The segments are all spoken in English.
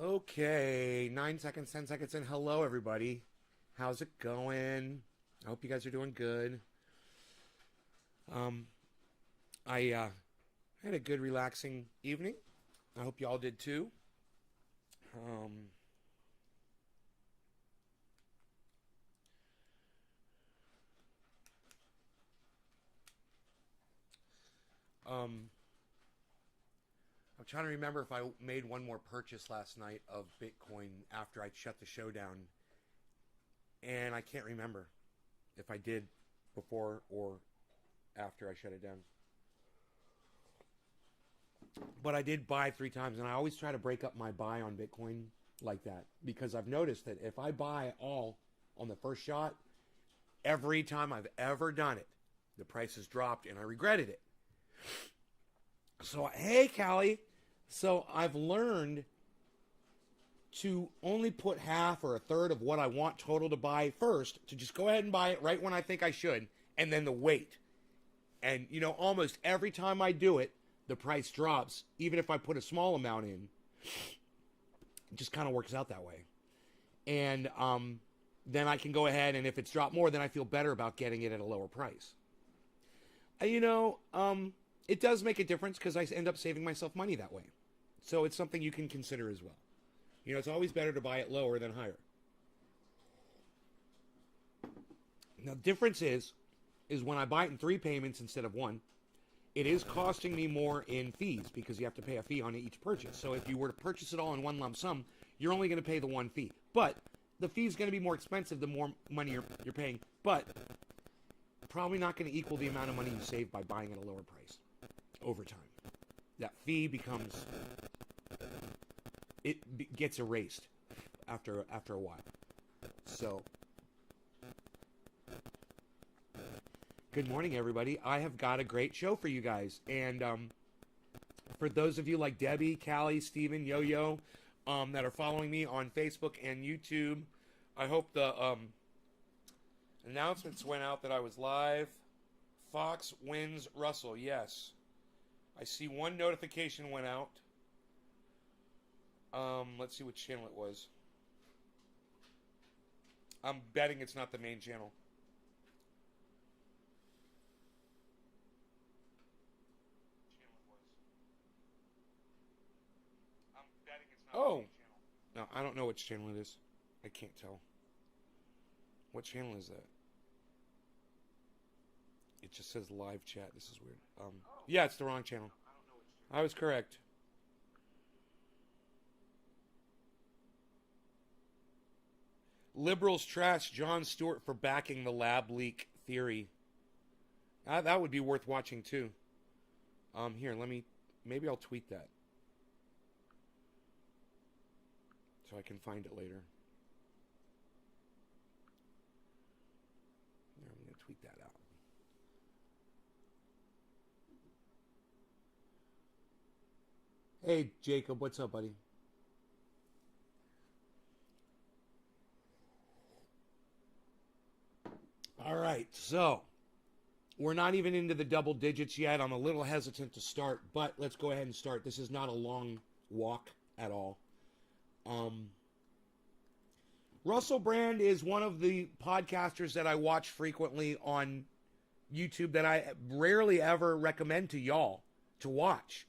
Okay, 9 seconds, 10 seconds in. Hello, everybody. How's it going? I hope you guys are doing good. Um, I had a good, relaxing evening. I hope you all did too. Um, um, I'm trying to remember if I made one more purchase last night of Bitcoin after I shut the show down, and I can't remember if I did before or after I shut it down. But I did buy 3 times, and I always try to break up my buy on Bitcoin like that because I've noticed that if I buy all on the first shot, every time I've ever done it, the price has dropped, and I regretted it. So, hey, Callie. So I've learned to only put half or a third of what I want total to buy first, to just go ahead and buy it right when I think I should, and then to wait. And, almost every time I do it, the price drops, even if I put a small amount in. It just kind of works out that way. And then I can go ahead, and if it's dropped more, then I feel better about getting it at a lower price. It does make a difference because I end up saving myself money that way. So it's something you can consider as well. It's always better to buy it lower than higher. Now, the difference is when I buy it in 3 payments instead of 1, it is costing me more in fees because you have to pay a fee on each purchase. So if you were to purchase it all in one lump sum, you're only going to pay the 1 fee. But the fee is going to be more expensive the more money you're paying. But probably not going to equal the amount of money you save by buying at a lower price over time. That fee becomes, gets erased after a while. So, good morning, everybody. I have got a great show for you guys. And for those of you like Debbie, Callie, Steven, Yo-Yo, that are following me on Facebook and YouTube, I hope the announcements went out that I was live. Fox wins Russell. Yes. I see one notification went out. Let's see which channel it was. I'm betting it's not the main channel. Oh! No, I don't know which channel it is. I can't tell. What channel is that? It just says live chat. This is weird. Yeah, it's the wrong channel. I was correct. Liberals trash Jon Stewart for backing the lab leak theory. That would be worth watching too. Here, maybe I'll tweet that so I can find it later. I'm going to tweet that out. Hey, Jacob, what's up, buddy? All right, so we're not even into the double digits yet. I'm a little hesitant to start, but let's go ahead and start. This is not a long walk at all. Russell Brand is one of the podcasters that I watch frequently on YouTube that I rarely ever recommend to y'all to watch.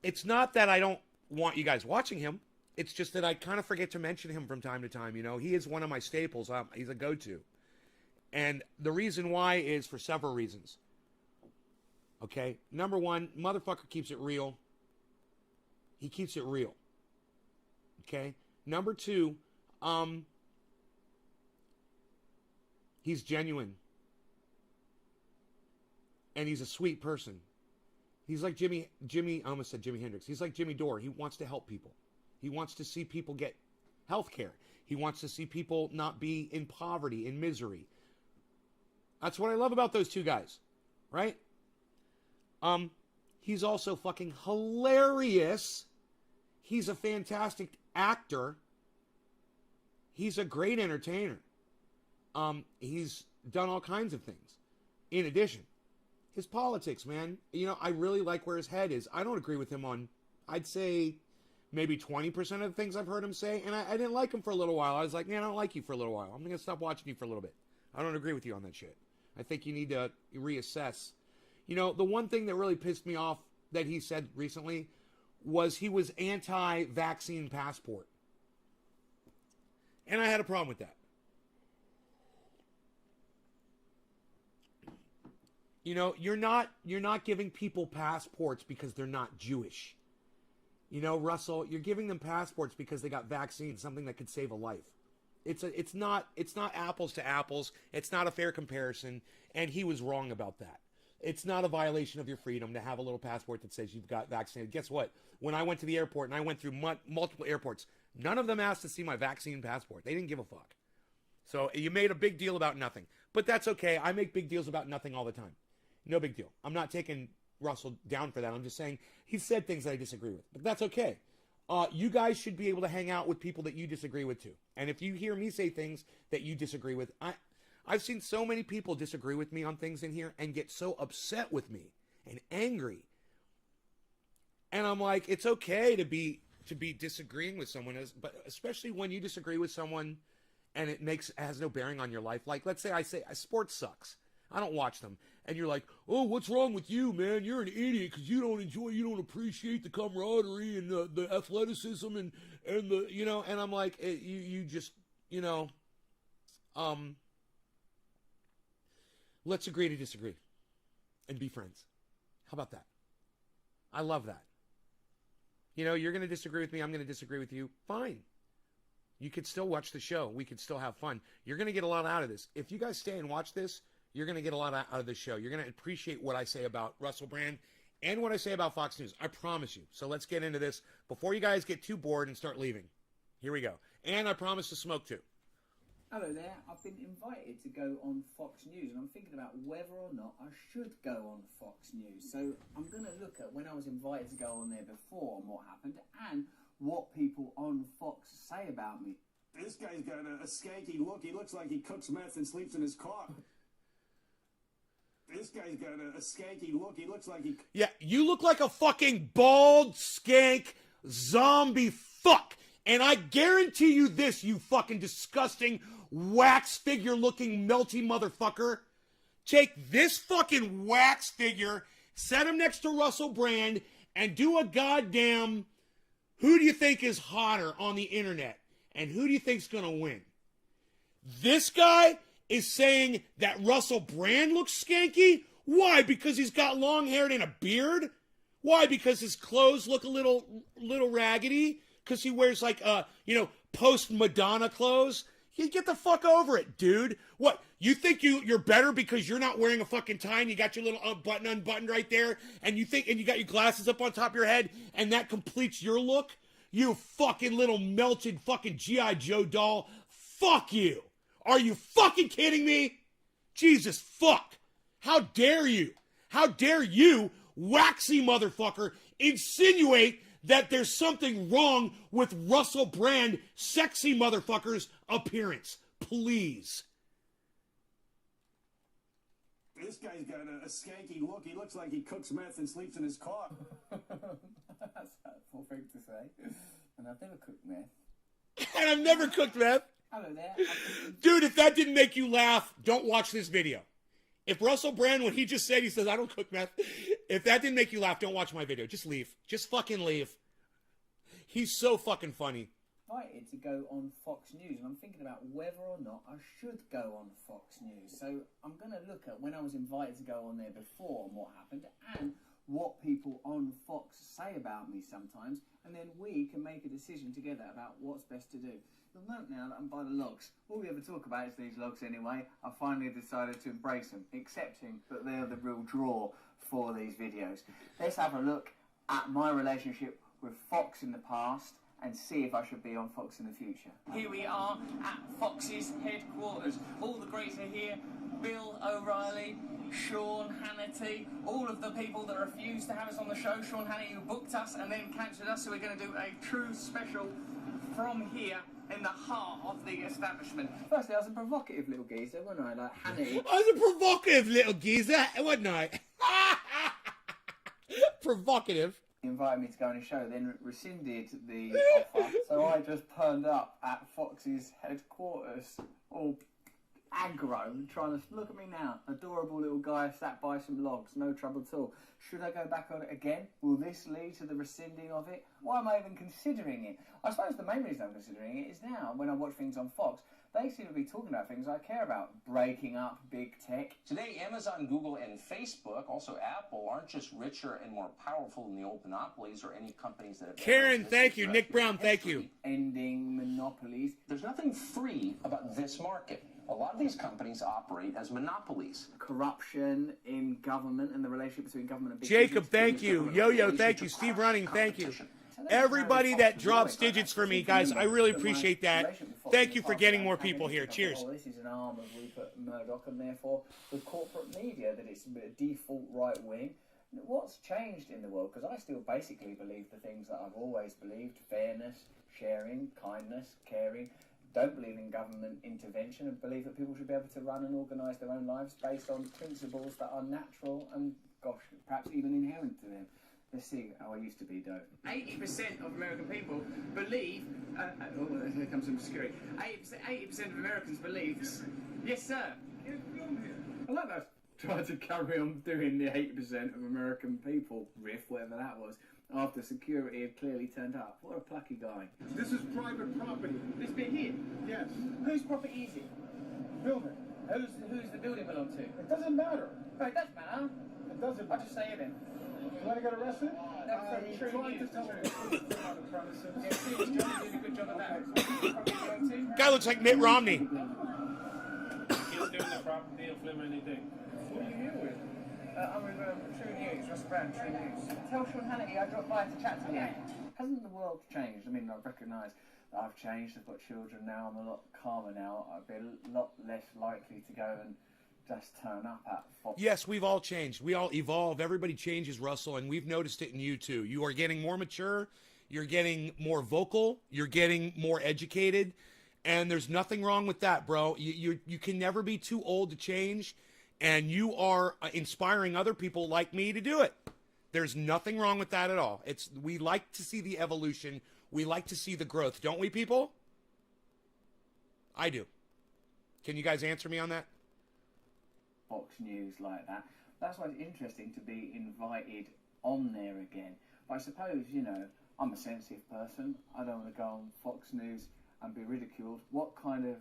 It's not that I don't want you guys watching him. It's just that I kind of forget to mention him from time to time. He is one of my staples. He's a go-to. And the reason why is for several reasons. Okay? Number one, motherfucker keeps it real. He keeps it real. Okay? Number two, he's genuine. And he's a sweet person. He's like Jimmy, I almost said Jimi Hendrix. He's like Jimmy Dore. He wants to help people. He wants to see people get health care. He wants to see people not be in poverty, in misery. That's what I love about those two guys, right? He's also fucking hilarious. He's a fantastic actor. He's a great entertainer. He's done all kinds of things. In addition, his politics, man. I really like where his head is. I don't agree with him on I'd say maybe 20% of the things I've heard him say, and I didn't like him for a little while. I was like, man, I don't like you for a little while. I'm going to stop watching you for a little bit. I don't agree with you on that shit. I think you need to reassess. You know, the one thing that really pissed me off that he said recently was he was anti-vaccine passport. And I had a problem with that. You know, you're not giving people passports because they're not Jewish. You know, Russell, you're giving them passports because they got vaccines, something that could save a life. It's not apples to apples. It's not a fair comparison, and he was wrong about that. It's not a violation of your freedom to have a little passport that says you've got vaccinated. Guess what? When I went to the airport, and I went through multiple airports, none of them asked to see my vaccine passport. They didn't give a fuck. So you made a big deal about nothing. But that's okay. I make big deals about nothing all the time. No big deal. I'm not taking Russell down for that. I'm just saying he said things that I disagree with. But that's okay. You guys should be able to hang out with people that you disagree with too. And if you hear me say things that you disagree with, I've seen so many people disagree with me on things in here and get so upset with me and angry. And I'm like, it's okay to be disagreeing with someone, but especially when you disagree with someone and it has no bearing on your life. Like, let's say I say sports sucks. I don't watch them. And you're like, oh, what's wrong with you, man? You're an idiot because you don't appreciate the camaraderie and the athleticism and the, you know, and I'm like, you just, you know, let's agree to disagree and be friends. How about that? I love that. You know, you're going to disagree with me. I'm going to disagree with you. Fine. You could still watch the show. We could still have fun. You're going to get a lot out of this. If you guys stay and watch this, you're going to get a lot out of the show. You're going to appreciate what I say about Russell Brand and what I say about Fox News. I promise you. So let's get into this before you guys get too bored and start leaving. Here we go. And I promise to smoke too. Hello there. I've been invited to go on Fox News, and I'm thinking about whether or not I should go on Fox News. So I'm going to look at when I was invited to go on there before and what happened, and what people on Fox say about me. This guy's got a skanky look. He looks like he cooks meth and sleeps in his car. This guy's got a skanky look. He looks like he... Yeah, you look like a fucking bald, skank, zombie fuck. And I guarantee you this, you fucking disgusting, wax figure-looking, melty motherfucker. Take this fucking wax figure, set him next to Russell Brand, and do a goddamn... Who do you think is hotter on the internet? And who do you think's gonna win? This guy is saying that Russell Brand looks skanky? Why? Because he's got long hair and a beard? Why? Because his clothes look a little raggedy? Because he wears like, post-Madonna clothes? You get the fuck over it, dude. What? You think you're better because you're not wearing a fucking tie and you got your little button unbuttoned right there and you got your glasses up on top of your head and that completes your look? You fucking little melted fucking G.I. Joe doll. Fuck you. Are you fucking kidding me? Jesus fuck. How dare you? How dare you, waxy motherfucker, insinuate that there's something wrong with Russell Brand, sexy motherfucker's appearance. Please. This guy's got a skanky look. He looks like he cooks meth and sleeps in his car. That's a hurtful thing to say. And I've never cooked meth. And I've never cooked meth. Hello there. Dude, if that didn't make you laugh, don't watch this video. If Russell Brand, when he just said, he says, I don't cook meth. If that didn't make you laugh, don't watch my video. Just leave. Just fucking leave. He's so fucking funny. Invited to go on Fox News, and I'm thinking about whether or not I should go on Fox News. So I'm going to look at when I was invited to go on there before and what happened, and what people on Fox say about me sometimes, and then we can make a decision together about what's best to do. You'll note now that I'm by the logs. All we ever talk about is these logs anyway. I finally decided to embrace them, accepting that they're the real draw for these videos. Let's have a look at my relationship with Fox in the past and see if I should be on Fox in the future. Here we are at Fox's headquarters. All the greats are here. Bill O'Reilly, Sean Hannity, all of the people that refused to have us on the show. Sean Hannity, who booked us and then cancelled us, so we're going to do a true special from here in the heart of the establishment. Firstly, I was a provocative little geezer, wasn't I? Like Hannity. I was a provocative little geezer, wasn't I? Provocative. He invited me to go on his show, then rescinded the offer. So I just turned up at Fox's headquarters, all aggro, trying to look at me now. Adorable little guy sat by some logs, no trouble at all. Should I go back on it again? Will this lead to the rescinding of it? Why am I even considering it? I suppose the main reason I'm considering it is now, when I watch things on Fox, they seem to be talking about things I care about. Breaking up big tech. Today, Amazon, Google, and Facebook, also Apple, aren't just richer and more powerful than the old monopolies or any companies that have... Karen, thank you. Nick Brown, thank you. Ending monopolies. There's nothing free about this market. A lot of these companies operate as monopolies. Corruption in government and the relationship between government and big Jacob, business. thank you. Yo-Yo, thank you. Steve Running, thank you. Everybody that drops digits for me, guys, I really appreciate that. Thank you for getting more people here. Cheers. Oh, this is an arm of Rupert Murdoch, and therefore the corporate media, that it's default right wing. What's changed in the world? Because I still basically believe the things that I've always believed: fairness, sharing, kindness, caring. Don't believe in government intervention and believe that people should be able to run and organise their own lives based on principles that are natural and, gosh, perhaps even inherent to them. Let's see how I used to be, though. 80% of American people believe... here comes some security. 80% of Americans believe... Yes, sir. I like that. Trying to carry on doing the 80% of American people riff, whatever that was, after security had clearly turned up. What a plucky guy. This is private property. This bit here? Yes. Whose property is it? Building. Who's the building belong to? It doesn't matter. No, it does matter. It doesn't I'll matter. just say it then. You want to get arrested? True Trying to news. tell me the truth on the premises. Yeah, Steve's doing a good job of that. Property belong to? Guy looks like Mitt Romney. He's doing the property of Flim anything. Who are you here with? I'm with True News, Russel Brand, True News. Tell Sean Hannity I dropped by to chat to him. Hasn't the world changed? I mean, I recognise that I've changed, I've got children now, I'm a lot calmer now. I'd be a lot less likely to go and just turn up at Fox. Yes, we've all changed. We all evolve. Everybody changes, Russell, and we've noticed it in you too. You are getting more mature. You're getting more vocal. You're getting more educated. And there's nothing wrong with that, bro. You can never be too old to change. And you are inspiring other people like me to do it. There's nothing wrong with that at all. We like to see the evolution. We like to see the growth. Don't we, people? I do. Can you guys answer me on that? Fox News like that. That's why it's interesting to be invited on there again. But I suppose, you know, I'm a sensitive person. I don't want to go on Fox News and be ridiculed. What kind of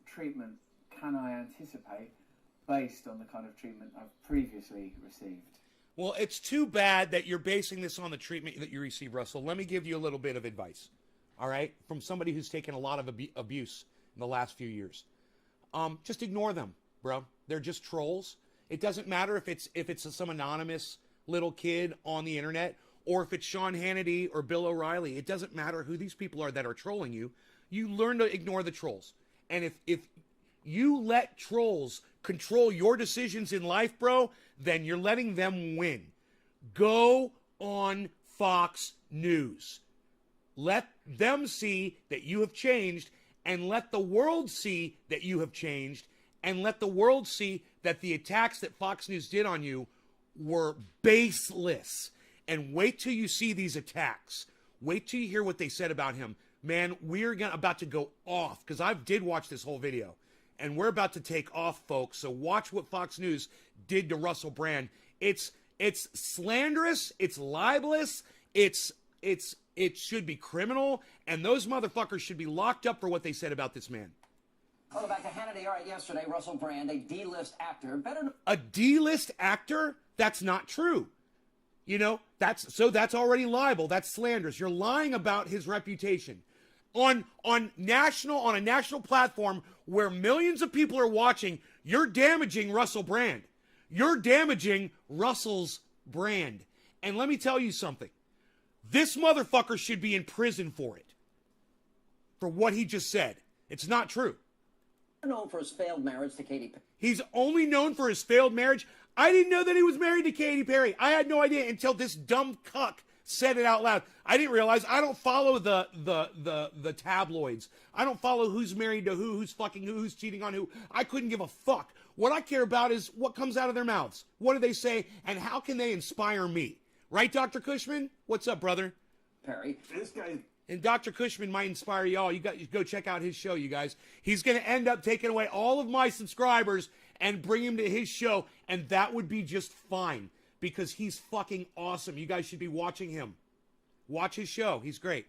treatment can I anticipate based on the kind of treatment I've previously received? Well, it's too bad that you're basing this on the treatment that you received, Russell. Let me give you a little bit of advice, all right, from somebody who's taken a lot of abuse in the last few years. Just ignore them, bro. They're just trolls. It doesn't matter if it's some anonymous little kid on the internet or if it's Sean Hannity or Bill O'Reilly. It doesn't matter who these people are that are trolling you. You learn to ignore the trolls. And if you let trolls control your decisions in life, bro, then you're letting them win. Go on Fox News. Let them see that you have changed, and let the world see that you have changed, and let the world see that the attacks that Fox News did on you were baseless. And wait till you see these attacks. Wait till you hear what they said about him. Man, we're about to go off, because I did watch this whole video. And we're about to take off, folks. So watch what Fox News did to Russell Brand. It's slanderous. It's libelous. It should be criminal. And those motherfuckers should be locked up for what they said about this man. Oh, back to Hannity. All right, yesterday, Russell Brand, a D-list actor. A D-list actor? That's not true. You know, that's already libel. That's slanderous. You're lying about his reputation. On a national platform where millions of people are watching, you're damaging Russell Brand. You're damaging Russell's brand. And let me tell you something. This motherfucker should be in prison for it. For what he just said. It's not true. Known for his failed marriage to Katy Perry. He's only known for his failed marriage. I didn't know that he was married to Katy Perry. I had no idea until this dumb cuck said it out loud. I didn't realize. I don't follow the tabloids. I don't follow who's married to who's fucking who's cheating on who. I couldn't give a fuck. What I care about is what comes out of their mouths. What do they say, and how can they inspire me? Right, Dr. Cushman? What's up, brother? Perry. This guy. And Dr. Cushman might inspire y'all. You go check out his show, you guys. He's going to end up taking away all of my subscribers and bring him to his show, and that would be just fine because he's fucking awesome. You guys should be watching him. Watch his show. He's great.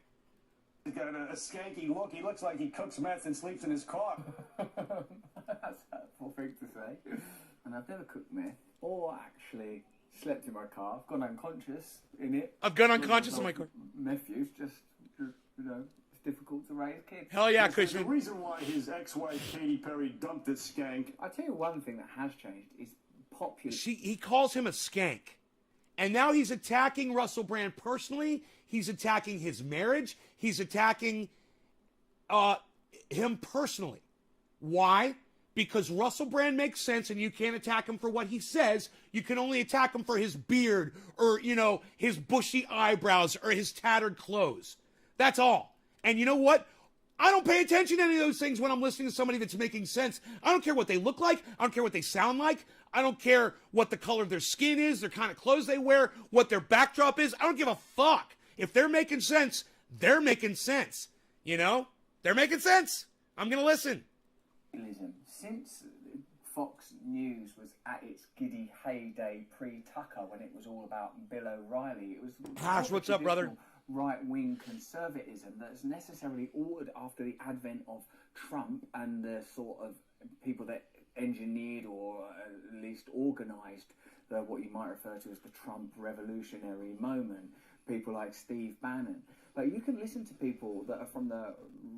He's got a skanky look. He looks like he cooks meth and sleeps in his car. That's a hurtful thing to say. And I've never cooked meth or actually slept in my car. I've gone unconscious in it. I've gone unconscious in my car. Meth use, just, you know, it's difficult to raise kids. Hell yeah, There's a Cushman. reason why his ex-wife, Katy Perry, dumped this skank. I tell you one thing that has changed is popular. He calls him a skank. And now he's attacking Russell Brand personally. He's attacking his marriage. He's attacking him personally. Why? Because Russell Brand makes sense and you can't attack him for what he says. You can only attack him for his beard or, you know, his bushy eyebrows or his tattered clothes. That's all. And you know what? I don't pay attention to any of those things when I'm listening to somebody that's making sense. I don't care what they look like. I don't care what they sound like. I don't care what the color of their skin is, their kind of clothes they wear, what their backdrop is. I don't give a fuck. If they're making sense, they're making sense. You know? They're making sense. I'm going to listen. Since Fox News was at its giddy heyday pre-Tucker, when it was all about Bill O'Reilly, it was Hash, what's up, brother? Right-wing conservatism that's necessarily ordered after the advent of Trump and the sort of people that engineered or at least organised what you might refer to as the Trump revolutionary moment. People like Steve Bannon. But you can listen to people that are from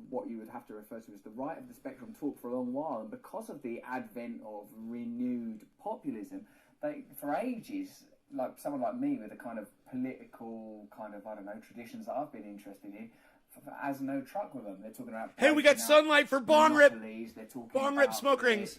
what you would have to refer to as the right of the spectrum talk for a long while, and because of the advent of renewed populism, they, for ages, like someone like me with the kind of political kind of, I don't know, traditions that I've been interested in, has no truck with them. They're talking about... Hey, we got sunlight for bong rip. They're talking Bong about rip smoke rings.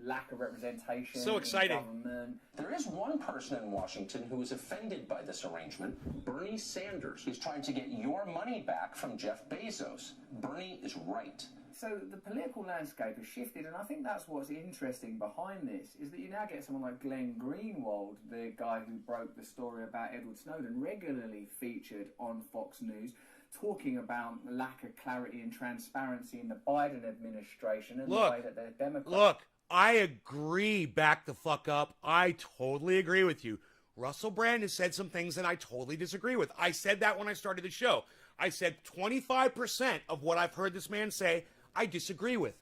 Lack of representation. So exciting. Government. There is one person in Washington who is offended by this arrangement, Bernie Sanders. He's trying to get your money back from Jeff Bezos. Bernie is right. So the political landscape has shifted, and I think that's what's interesting behind this, is that you now get someone like Glenn Greenwald, the guy who broke the story about Edward Snowden, regularly featured on Fox News, talking about the lack of clarity and transparency in the Biden administration and the way that the Democrats... Look, I agree, back the fuck up. I totally agree with you. Russell Brand has said some things that I totally disagree with. I said that when I started the show. I said 25% of what I've heard this man say, I disagree with.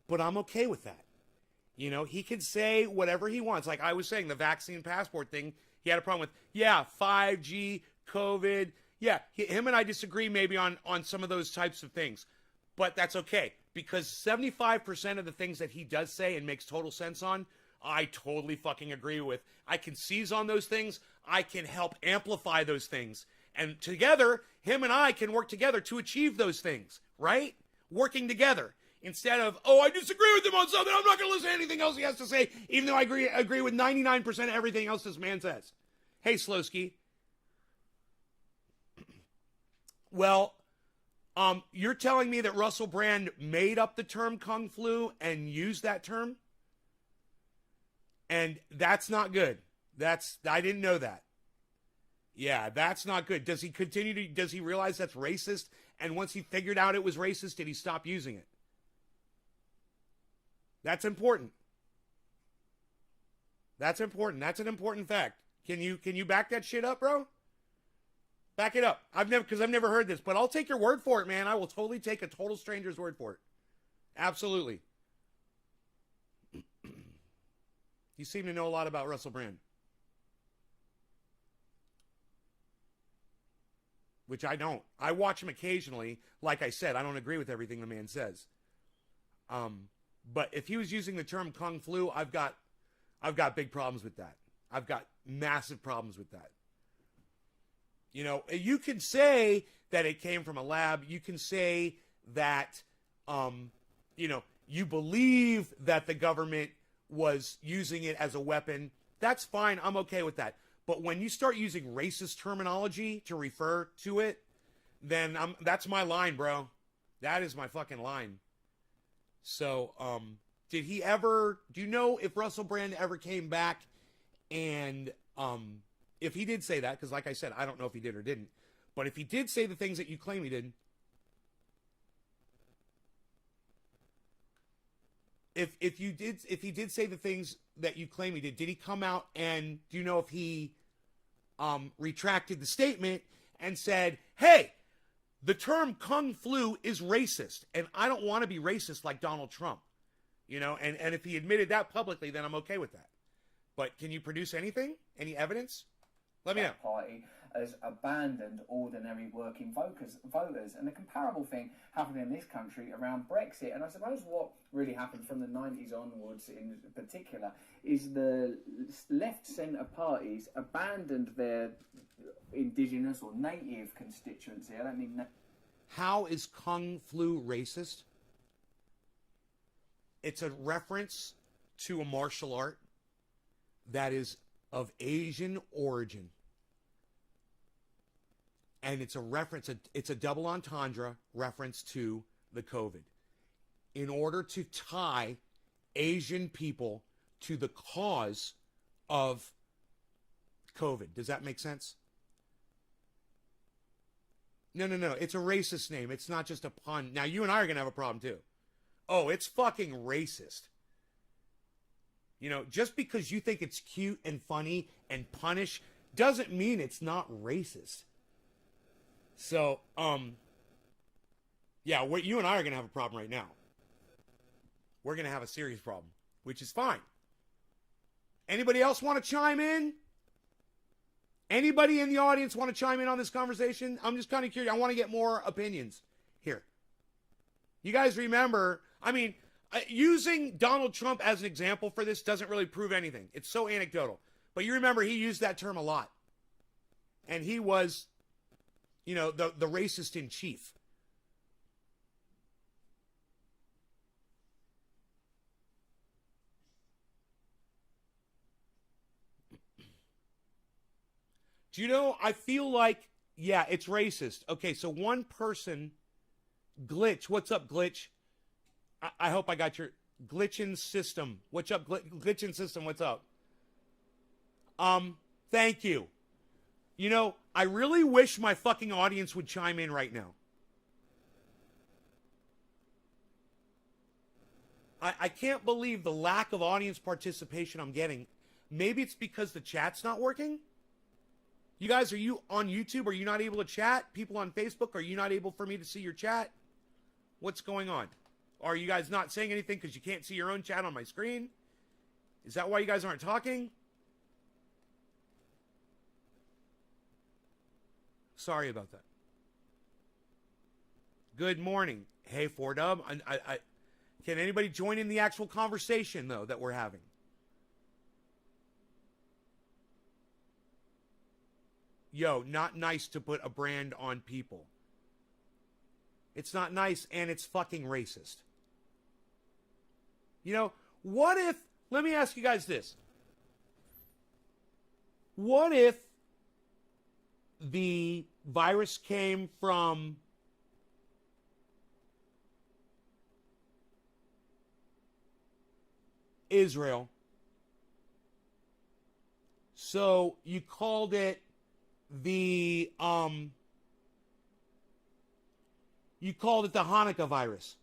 But I'm okay with that. You know, he can say whatever he wants. Like I was saying, the vaccine passport thing, he had a problem with. Yeah, 5G, COVID. Yeah, him and I disagree maybe on some of those types of things. But that's okay. Because 75% of the things that he does say and makes total sense on, I totally fucking agree with. I can seize on those things. I can help amplify those things. And together, him and I can work together to achieve those things, right? Working together. Instead of, oh, I disagree with him on something, I'm not going to listen to anything else he has to say, even though I agree with 99% of everything else this man says. Hey, Slowski. Well, you're telling me that Russell Brand made up the term Kung Flu and used that term? And that's not good. I didn't know that. Yeah, that's not good. Does he realize that's racist? And once he figured out it was racist, did he stop using it? That's important. That's important. That's an important fact. Can you back that shit up, bro? Back it up. I've never heard this, but I'll take your word for it, man. I will totally take a total stranger's word for it. Absolutely. You seem to know a lot about Russell Brand. Which I don't. I watch him occasionally. Like I said, I don't agree with everything the man says. But if he was using the term Kung Flu, I've got big problems with that. I've got massive problems with that. You know, you can say that it came from a lab. You can say that, you believe that the government was using it as a weapon. That's fine. I'm okay with that. But when you start using racist terminology to refer to it, then that's my line, bro. That is my fucking line. So, do you know if Russell Brand ever came back and, if he did say that, because like I said, I don't know if he did or didn't, but if he did say the things that you claim he did, if he did say the things that you claim he did he come out and do you know if he retracted the statement and said, hey, the term Kung Flu is racist, and I don't want to be racist like Donald Trump, you know, and if he admitted that publicly, then I'm okay with that. But can you produce anything? Any evidence? Let me know. Party has abandoned ordinary working voters. And the comparable thing happened in this country around Brexit. And I suppose what really happened from the 90s onwards in particular is the left-centre parties abandoned their indigenous or native constituency. I don't mean that. How is Kung Flu racist? It's a reference to a martial art that is of Asian origin. And it's a reference, it's a double entendre reference to the COVID. In order to tie Asian people to the cause of COVID. Does that make sense? No. It's a racist name. It's not just a pun. Now, you and I are going to have a problem, too. Oh, it's fucking racist. You know, just because you think it's cute and funny and punish doesn't mean it's not racist. So, yeah, you and I are going to have a problem right now. We're going to have a serious problem, which is fine. Anybody else want to chime in? Anybody in the audience want to chime in on this conversation? I'm just kind of curious. I want to get more opinions here. You guys remember, I mean, using Donald Trump as an example for this doesn't really prove anything. It's so anecdotal. But you remember he used that term a lot. And he was, you know, the racist in chief. Do you know, I feel like, yeah, it's racist. Okay, so one person, Glitch, what's up, Glitch? I hope I got your glitching system. What's up, glitching system? What's up? Thank you. You know, I really wish my fucking audience would chime in right now. I can't believe the lack of audience participation I'm getting. Maybe it's because the chat's not working. You guys, are you on YouTube? Are you not able to chat? People on Facebook, are you not able for me to see your chat? What's going on? Are you guys not saying anything because you can't see your own chat on my screen? Is that why you guys aren't talking? Sorry about that. Good morning. Hey, 4Dub. Can anybody join in the actual conversation, though, that we're having? Yo, not nice to put a brand on people. It's not nice, and it's fucking racist. You know, what if, let me ask you guys this. What if the virus came from Israel? So you called it the Hanukkah virus.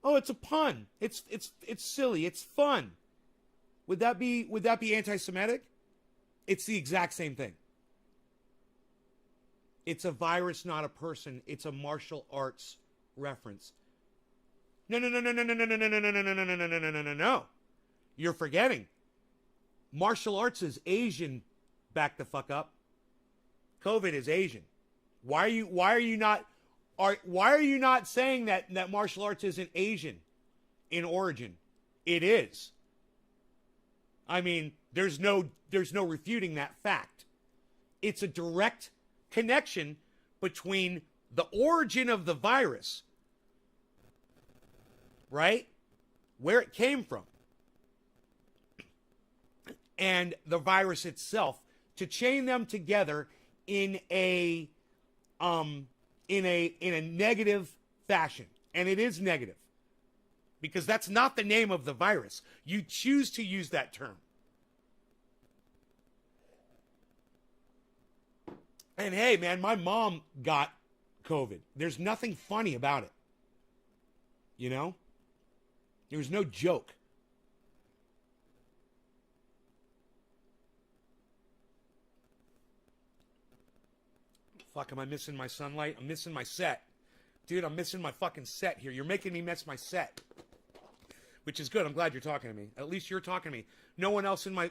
Oh, it's a pun. It's silly. It's fun. Would that be anti-Semitic? It's the exact same thing. It's a virus, not a person. It's a martial arts reference. No. You're forgetting. Martial arts is Asian. Back the fuck up. COVID is Asian. Why are you not saying that martial arts isn't Asian in origin? It is. I mean, there's no refuting that fact. It's a direct connection between the origin of the virus, right? Where it came from, and the virus itself, to chain them together in a negative fashion. And it is negative, because that's not the name of the virus. You choose to use that term. And hey, man, my mom got COVID. There's nothing funny about it. You know? There's no joke. Fuck, am I missing my sunlight? I'm missing my set. Dude, I'm missing my fucking set here. You're making me miss my set. Which is good. I'm glad you're talking to me. At least you're talking to me. No one else in my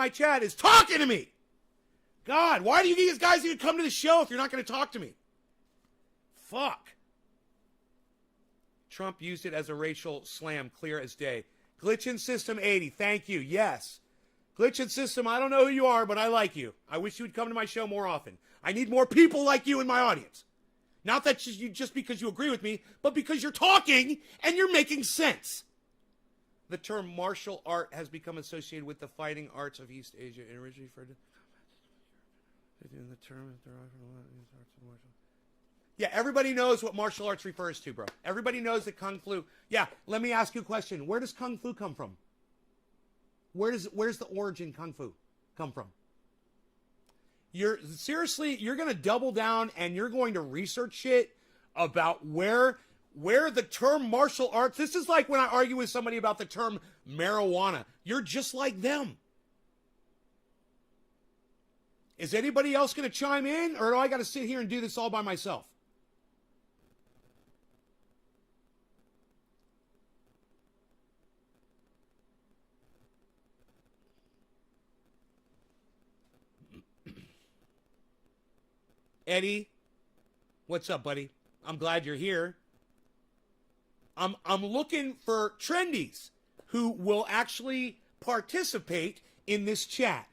chat is talking to me. God, why do you guys even come to the show if you're not going to talk to me? Fuck. Trump used it as a racial slam, clear as day. Glitchin' System 80, thank you. Yes. Glitchin' System, I don't know who you are, but I like you. I wish you would come to my show more often. I need more people like you in my audience. Not that just because you agree with me, but because you're talking and you're making sense. The term martial art has become associated with the fighting arts of East Asia and originally referred to the term Yeah, everybody knows what martial arts refers to, bro. Everybody knows that Kung Fu. Yeah, let me ask you a question. Where does Kung Fu come from? Where's the origin Kung Fu come from? You're going to double down and you're going to research shit about where the term martial arts. This is like when I argue with somebody about the term marijuana. You're just like them. Is anybody else going to chime in, or do I got to sit here and do this all by myself? Eddie, what's up, buddy? I'm glad you're here. I'm looking for trendies who will actually participate in this chat.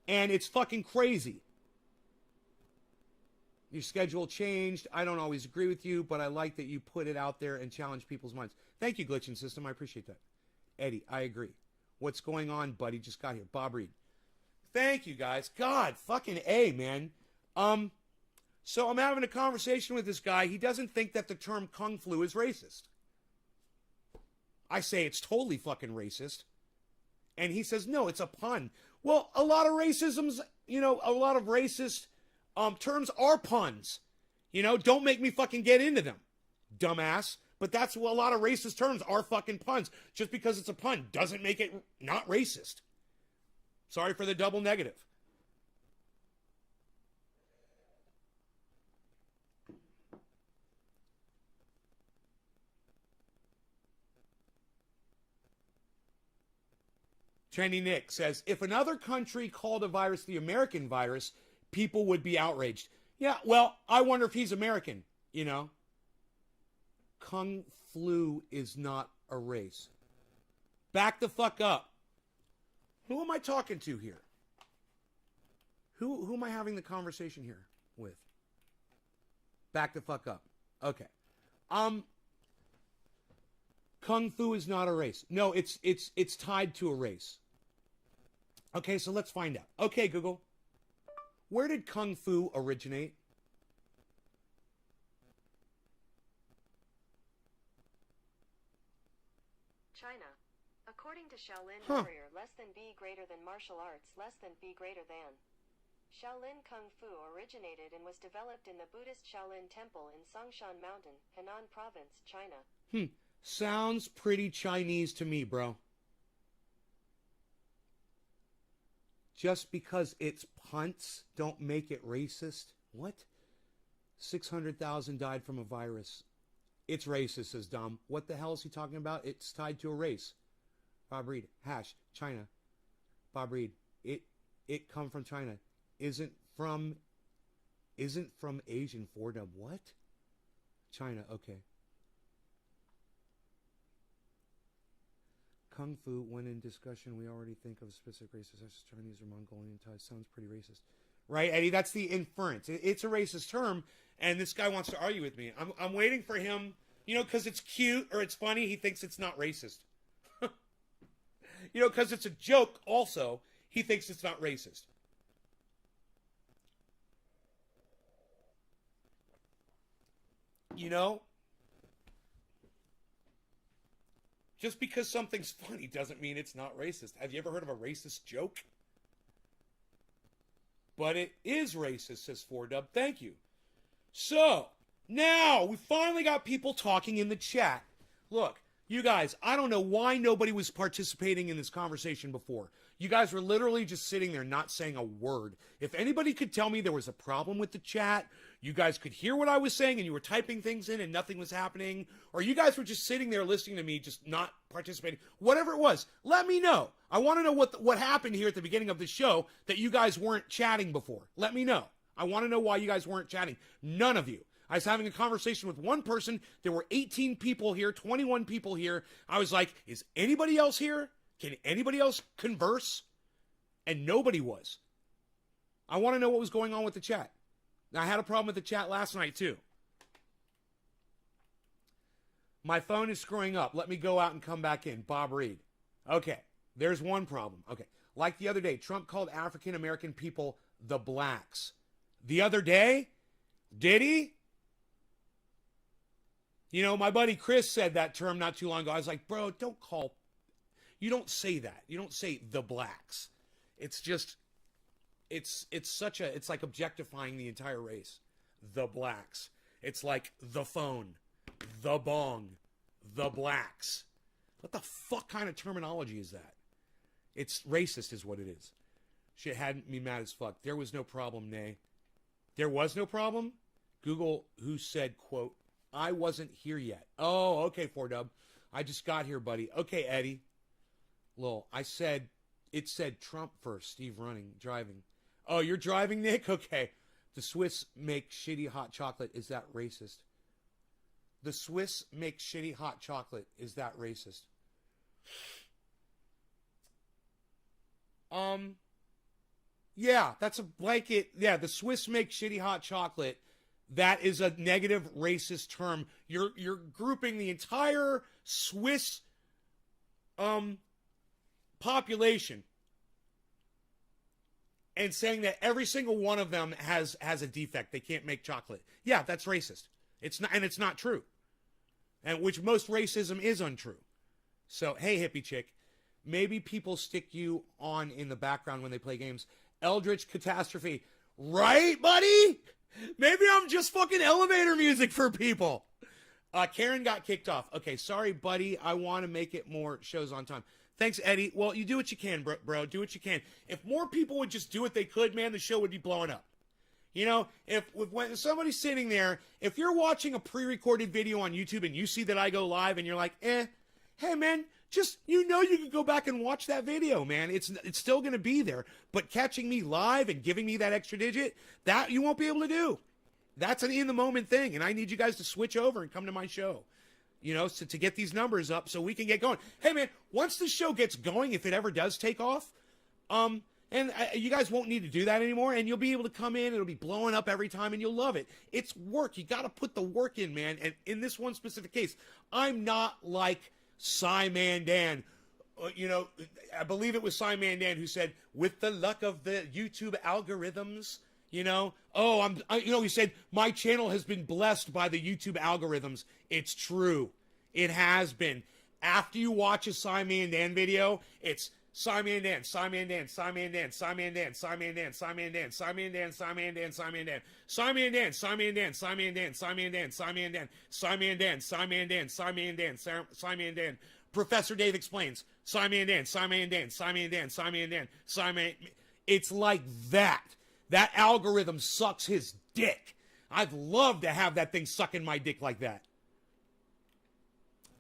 And it's fucking crazy. Your schedule changed. I don't always agree with you, but I like that you put it out there and challenge people's minds. Thank you, Glitching System. I appreciate that. Eddie, I agree. What's going on, buddy? Just got here. Bob Reed. Thank you, guys. God, fucking A, man. So I'm having a conversation with this guy. He doesn't think that the term Kung Flu is racist. I say it's totally fucking racist. And he says, no, it's a pun. Well, a lot of racisms, a lot of racist terms are puns. Don't make me fucking get into them, dumbass. But that's what a lot of racist terms are, fucking puns. Just because it's a pun doesn't make it not racist. Sorry for the double negative. Trendy Nick says, if another country called a virus the American virus, people would be outraged. Yeah, well, I wonder if he's American, Kung Flu is not a race. Back the fuck up. Who am I talking to here? Who am I having the conversation here with? Back the fuck up. Okay. Kung Fu is not a race. No, it's tied to a race. Okay, so let's find out. Okay, Google. Where did Kung Fu originate? China. According to Shaolin warrior, less than B greater than martial arts, less than B greater than. Shaolin Kung Fu originated and was developed in the Buddhist Shaolin Temple in Songshan Mountain, Henan Province, China. Sounds pretty Chinese to me, bro. Just because it's punts don't make it racist. What? 600,000 died from a virus. It's racist, says Dom. What the hell is he talking about? It's tied to a race. Bob Reed, hash, China. Bob Reed, it come from China. Isn't from Asian fordom. What? China, okay. Kung Fu, when in discussion, we already think of specific races such as Chinese or Mongolian ties. Sounds pretty racist. Right, Eddie? That's the inference. It's a racist term, and this guy wants to argue with me. I'm waiting for him, because it's cute or it's funny, he thinks it's not racist. Because it's a joke also, he thinks it's not racist. Just because something's funny doesn't mean it's not racist. Have you ever heard of a racist joke? But it is racist, says 4Dub. Thank you. So, now we finally got people talking in the chat. Look, you guys, I don't know why nobody was participating in this conversation before. You guys were literally just sitting there not saying a word. If anybody could tell me there was a problem with the chat, you guys could hear what I was saying and you were typing things in and nothing was happening, or you guys were just sitting there listening to me, just not participating, whatever it was, let me know. I want to know what happened here at the beginning of the show that you guys weren't chatting before. Let me know. I want to know why you guys weren't chatting. None of you. I was having a conversation with one person. There were 18 people here, 21 people here. I was like, is anybody else here? Can anybody else converse? And nobody was. I want to know what was going on with the chat. Now, I had a problem with the chat last night, too. My phone is screwing up. Let me go out and come back in. Bob Reed. Okay, there's one problem. Okay, like the other day, Trump called African American people the blacks. The other day? Did he? You know, my buddy Chris said that term not too long ago. I was like, bro, you don't say that. You don't say the blacks. It's just, it's like objectifying the entire race. The blacks. It's like the phone, the bong, the blacks. What the fuck kind of terminology is that? It's racist is what it is. Shit had me mad as fuck. There was no problem, nay. There was no problem? Google who said, quote, I wasn't here yet. Oh, okay, 4Dub. I just got here, buddy. Okay, Eddie. Lol, it said Trump first, Steve driving. Oh, you're driving, Nick? Okay. The Swiss make shitty hot chocolate. Is that racist? The Swiss make shitty hot chocolate. Is that racist? Yeah, that's a blanket. Yeah, the Swiss make shitty hot chocolate. That is a negative racist term. You're grouping the entire Swiss population and saying that every single one of them has a defect. They can't make chocolate. Yeah, that's racist. It's not, and it's not true. And which most racism is untrue. So, hey, hippie chick, maybe people stick you on in the background when they play games. Eldritch Catastrophe. Right, buddy? Maybe I'm just fucking elevator music for people. Karen got kicked off. Okay, sorry, buddy. I want to make it more shows on time. Thanks, Eddie. Well, you do what you can, bro. Do what you can. If more people would just do what they could, man, the show would be blowing up. You know, when somebody's sitting there, if you're watching a pre-recorded video on YouTube and you see that I go live and you're like, hey, man, just, you can go back and watch that video, man. It's still going to be there. But catching me live and giving me that extra digit, that you won't be able to do. That's an in-the-moment thing, and I need you guys to switch over and come to my show, to get these numbers up so we can get going. Hey, man, once the show gets going, if it ever does take off, you guys won't need to do that anymore, and you'll be able to come in, it'll be blowing up every time, and you'll love it. It's work. You got to put the work in, man, and in this one specific case, I'm not like Simon Dan. I believe it was Simon Dan who said, with the luck of the YouTube algorithms, he said, my channel has been blessed by the YouTube algorithms. It's true. It has been. After you watch a Simon Dan video, it's Simon Dan, Simon Dan, Simon Dan, Simon Dan, Simon Dan, Simon Dan, Simon Dan, Simon Dan, Simon Dan, Simon Dan, Simon Dan, Simon Dan, Simon Dan, Simon Dan, Simon Dan, Simon Dan, Simon Dan, Simon Dan. Professor Dave explains. Simon Dan, Simon Dan, Simon Dan, Simon Dan, Simon. It's like that. That algorithm sucks his dick. I'd love to have that thing sucking my dick like that.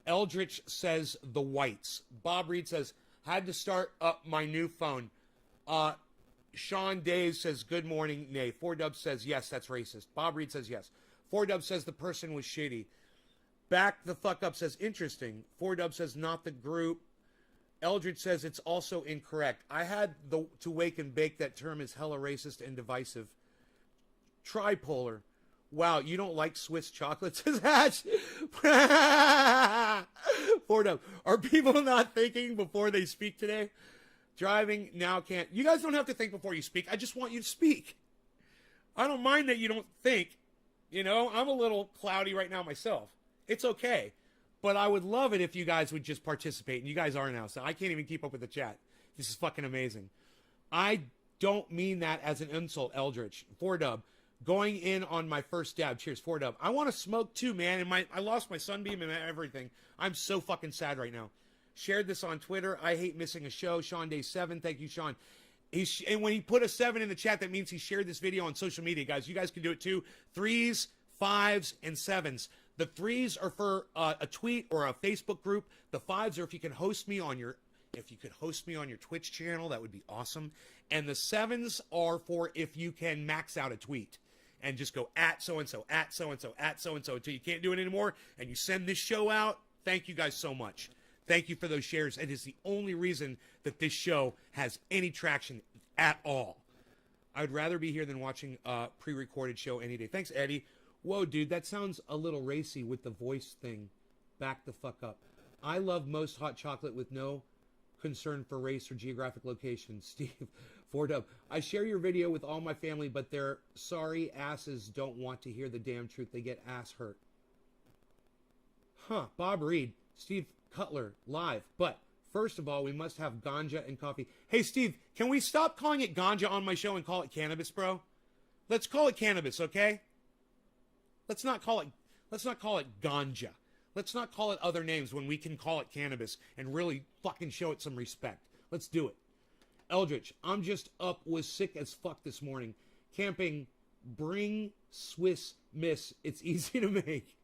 Eldritch says the whites. Bob Reed says, had to start up my new phone. Sean Days says, good morning, nay. 4Dub says, yes, that's racist. Bob Reed says, yes. 4Dub says the person was shitty. Back the fuck up says, interesting. 4Dub says, not the group. Eldridge says it's also incorrect. I had to wake and bake. That term is hella racist and divisive. Tripolar. Wow, you don't like Swiss chocolates? Says Hatch. 4Dub. Are people not thinking before they speak today? Driving now can't. You guys don't have to think before you speak. I just want you to speak. I don't mind that you don't think. I'm a little cloudy right now myself. It's okay. But I would love it if you guys would just participate. And you guys are now, so I can't even keep up with the chat. This is fucking amazing. I don't mean that as an insult, Eldritch. 4-dub. Going in on my first dab. Cheers, 4-dub. I want to smoke too, man. And I lost my sunbeam and everything. I'm so fucking sad right now. Shared this on Twitter. I hate missing a show. Sean Day 7. Thank you, Sean. And when he put a 7 in the chat, that means he shared this video on social media, guys. You guys can do it too. 3s, 5s, and 7s. The 3s are for a tweet or a Facebook group. The 5s are if you can host me on your Twitch channel, that would be awesome. And the 7s are for if you can max out a tweet and just go at so-and-so, at so-and-so, at so-and-so until you can't do it anymore, and you send this show out. Thank you guys so much. Thank you for those shares. It is the only reason that this show has any traction at all. I would rather be here than watching a pre-recorded show any day. Thanks, Eddie. Whoa, dude, that sounds a little racy with the voice thing. Back the fuck up. I love most hot chocolate with no concern for race or geographic location. Steve, 4-dub. I share your video with all my family, but their sorry asses don't want to hear the damn truth. They get ass hurt. Huh, Bob Reed, Steve Cutler, live. But first of all, we must have ganja and coffee. Hey, Steve, can we stop calling it ganja on my show and call it cannabis, bro? Let's call it cannabis, okay? Let's not call it ganja. Let's not call it other names when we can call it cannabis and really fucking show it some respect. Let's do it. Eldritch, I'm just up, was sick as fuck this morning. Camping, bring Swiss Miss. It's easy to make.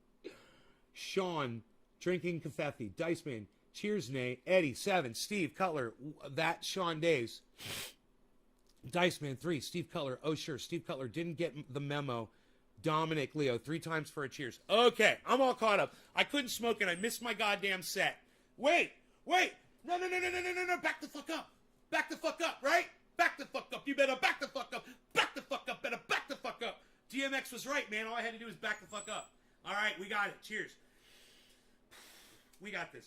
Sean, drinking Cafefe. Diceman, cheers, Nate. Eddie, 7. Steve Cutler, that Sean Days. Diceman, 3. Steve Cutler, oh sure. Steve Cutler didn't get the memo. Dominic Leo, 3 times for a cheers. Okay, I'm all caught up. I couldn't smoke and I missed my goddamn set. Wait. No. Back the fuck up. Back the fuck up, right? Back the fuck up. You better back the fuck up. Back the fuck up. Better back the fuck up. DMX was right, man. All I had to do was back the fuck up. All right, we got it. Cheers. We got this.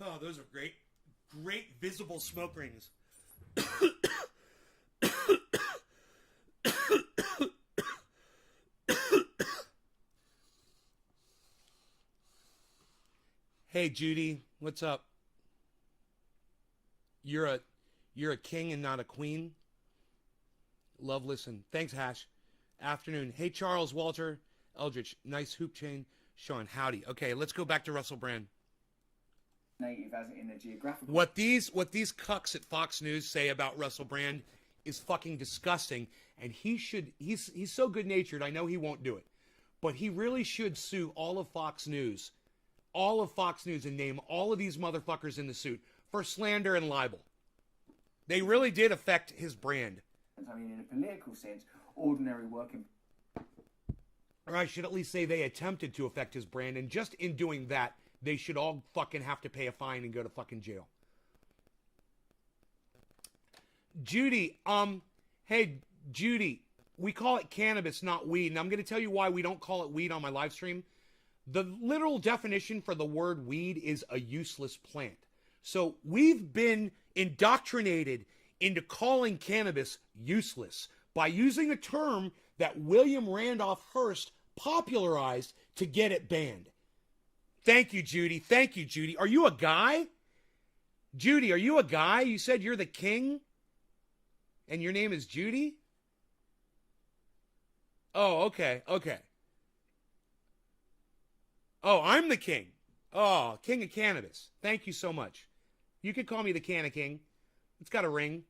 Oh, those are great. Great visible smoke rings. Hey, Judy, what's up? You're a king and not a queen. Love, listen. Thanks, Hash. Afternoon. Hey, Charles, Walter, Eldritch, nice hoop chain. Sean, howdy. Okay, let's go back to Russell Brand. Native as in a geographical. What these cucks at Fox News say about Russell Brand is fucking disgusting, and he's so good-natured. I know he won't do it, but he really should sue all of Fox News, and name all of these motherfuckers in the suit for slander and libel. They really did affect his brand. I mean, in a political sense, ordinary working. Or I should at least say they attempted to affect his brand, and just in doing that, they should all fucking have to pay a fine and go to fucking jail. Judy, hey, Judy, we call it cannabis, not weed. And I'm going to tell you why we don't call it weed on my live stream. The literal definition for the word weed is a useless plant. So we've been indoctrinated into calling cannabis useless by using a term that William Randolph Hearst popularized to get it banned. Thank you, Judy. Thank you, Judy. Are you a guy? Judy, are you a guy? You said you're the king? And your name is Judy? Oh, okay. Oh, I'm the king. Oh, king of cannabis. Thank you so much. You could call me the Canna King. It's got a ring.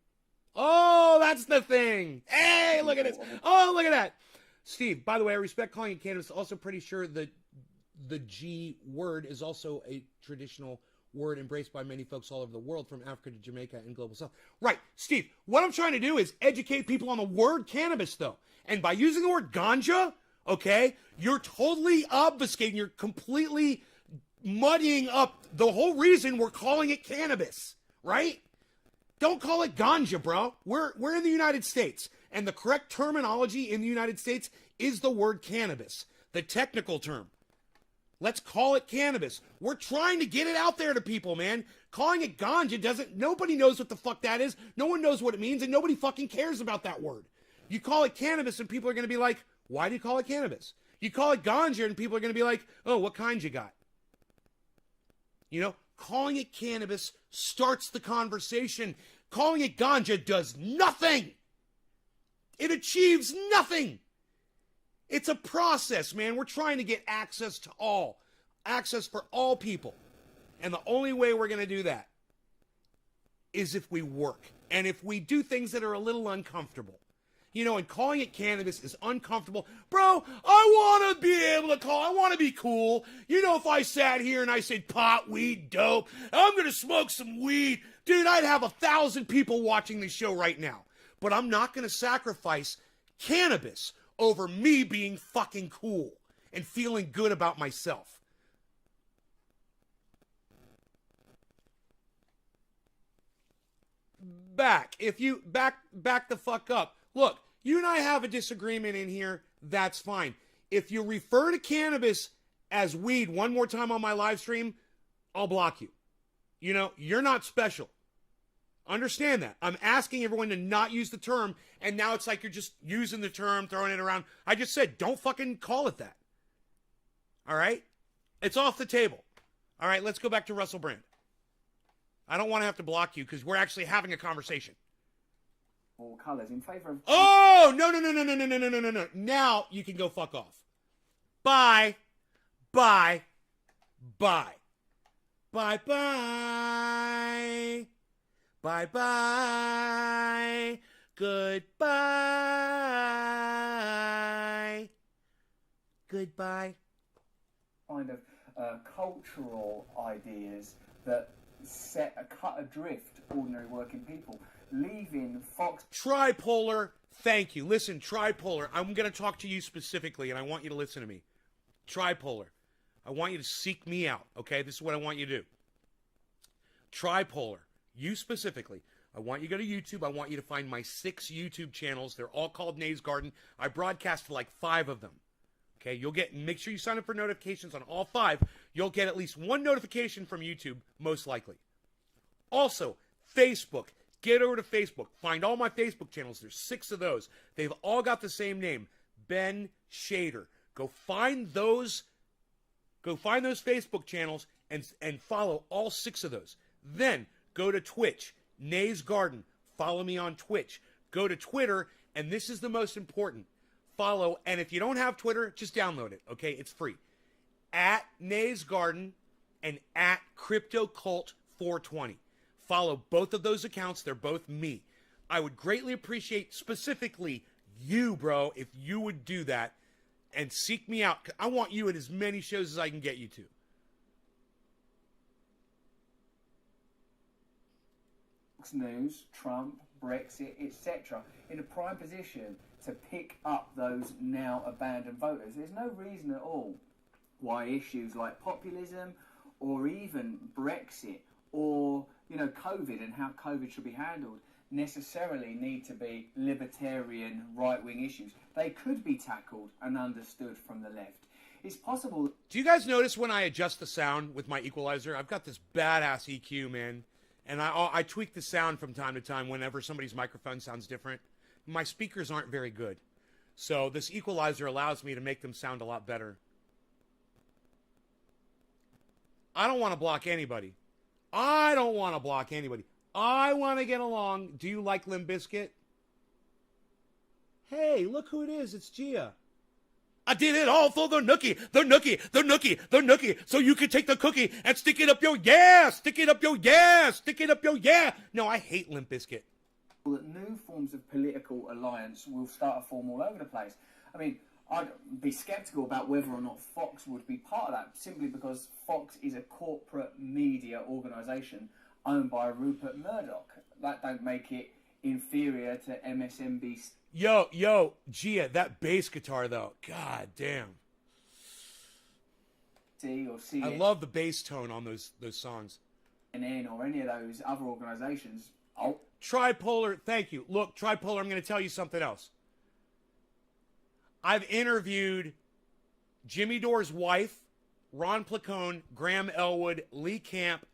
Oh, that's the thing. Hey, look at this. Oh, look at that. Steve, by the way, I respect calling it cannabis. Also pretty sure that the G word is also a traditional word embraced by many folks all over the world, from Africa to Jamaica and global south. Right, Steve, what I'm trying to do is educate people on the word cannabis, though. And by using the word ganja, okay, you're totally obfuscating, you're completely muddying up the whole reason we're calling it cannabis, right? Don't call it ganja, bro. We're in the United States, and the correct terminology in the United States is the word cannabis, the technical term. Let's call it cannabis. We're trying to get it out there to people, man. Calling it ganja doesn't, nobody knows what the fuck that is. No one knows what it means, and nobody fucking cares about that word. You call it cannabis, and people are going to be like, why do you call it cannabis? You call it ganja, and people are going to be like, oh, what kind you got? You know, calling it cannabis starts the conversation. Calling it ganja does nothing. It achieves nothing. It's a process, man. We're trying to get access to all. Access for all people. And the only way we're going to do that is if we work. And if we do things that are a little uncomfortable. You know, and calling it cannabis is uncomfortable. Bro, I want to be able to I want to be cool. You know, if I sat here and I said pot, weed, dope, I'm going to smoke some weed. Dude, I'd have 1,000 people watching this show right now. But I'm not going to sacrifice cannabis over me being fucking cool and feeling good about myself. Back the fuck up. Look, you and I have a disagreement in here, that's fine. If you refer to cannabis as weed one more time on my live stream, I'll block you. You know, you're not special. Understand that. I'm asking everyone to not use the term, and now it's like you're just using the term, throwing it around. I just said, don't fucking call it that. All right? It's off the table. All right, let's go back to Russell Brand. I don't want to have to block you because we're actually having a conversation. All colours in favour of... Oh, no. Now you can go fuck off. Bye. Bye. Bye. Bye. Bye. Bye-bye. Goodbye. Goodbye. Kind of cultural ideas that cut adrift ordinary working people, leaving Fox... Tripolar, thank you. Listen, Tripolar, I'm going to talk to you specifically, and I want you to listen to me. Tripolar, I want you to seek me out, okay? This is what I want you to do. Tripolar. You specifically, I want you to go to YouTube. I want you to find my 6 YouTube channels. They're all called Nays Garden. I broadcast to like 5 of them. Okay, you'll get, make sure you sign up for notifications on all 5. You'll get at least 1 notification from YouTube, most likely. Also, Facebook. Get over to Facebook. Find all my Facebook channels. There's 6 of those. They've all got the same name, Ben Shader. Go find those Facebook channels and follow all 6 of those. Then go to Twitch, Nays Garden. Follow me on Twitch. Go to Twitter, and this is the most important. Follow, and if you don't have Twitter, just download it, okay? It's free. At Nays Garden and at CryptoCult420. Follow both of those accounts. They're both me. I would greatly appreciate, specifically you, bro, if you would do that and seek me out. I want you in as many shows as I can get you to. News, Trump, Brexit, etc., in a prime position to pick up those now abandoned voters. There's no reason at all why issues like populism or even Brexit or, you know, COVID and how COVID should be handled necessarily need to be libertarian right-wing issues. They could be tackled and understood from the left. It's possible... Do you guys notice when I adjust the sound with my equalizer? I've got this badass EQ, man. And I tweak the sound from time to time whenever somebody's microphone sounds different. My speakers aren't very good. So this equalizer allows me to make them sound a lot better. I don't want to block anybody. I want to get along. Do you like Limp Bizkit? Hey, look who it is. It's Gia. I did it all for the nookie. So you can take the cookie and stick it up your yeah. No, I hate Limp Bizkit. That new forms of political alliance will start to form all over the place. I mean, I'd be sceptical about whether or not Fox would be part of that, simply because Fox is a corporate media organisation owned by Rupert Murdoch. That don't make it inferior to MSNBC. Yo, Gia, that bass guitar though, god damn. Or CNN, I love the bass tone on those songs. or any of those other organisations. Oh, Tripolar, thank you. Look, Tripolar, I'm going to tell you something else. I've interviewed Jimmy Dore's wife, Ron Placone, Graham Elwood, Lee Camp,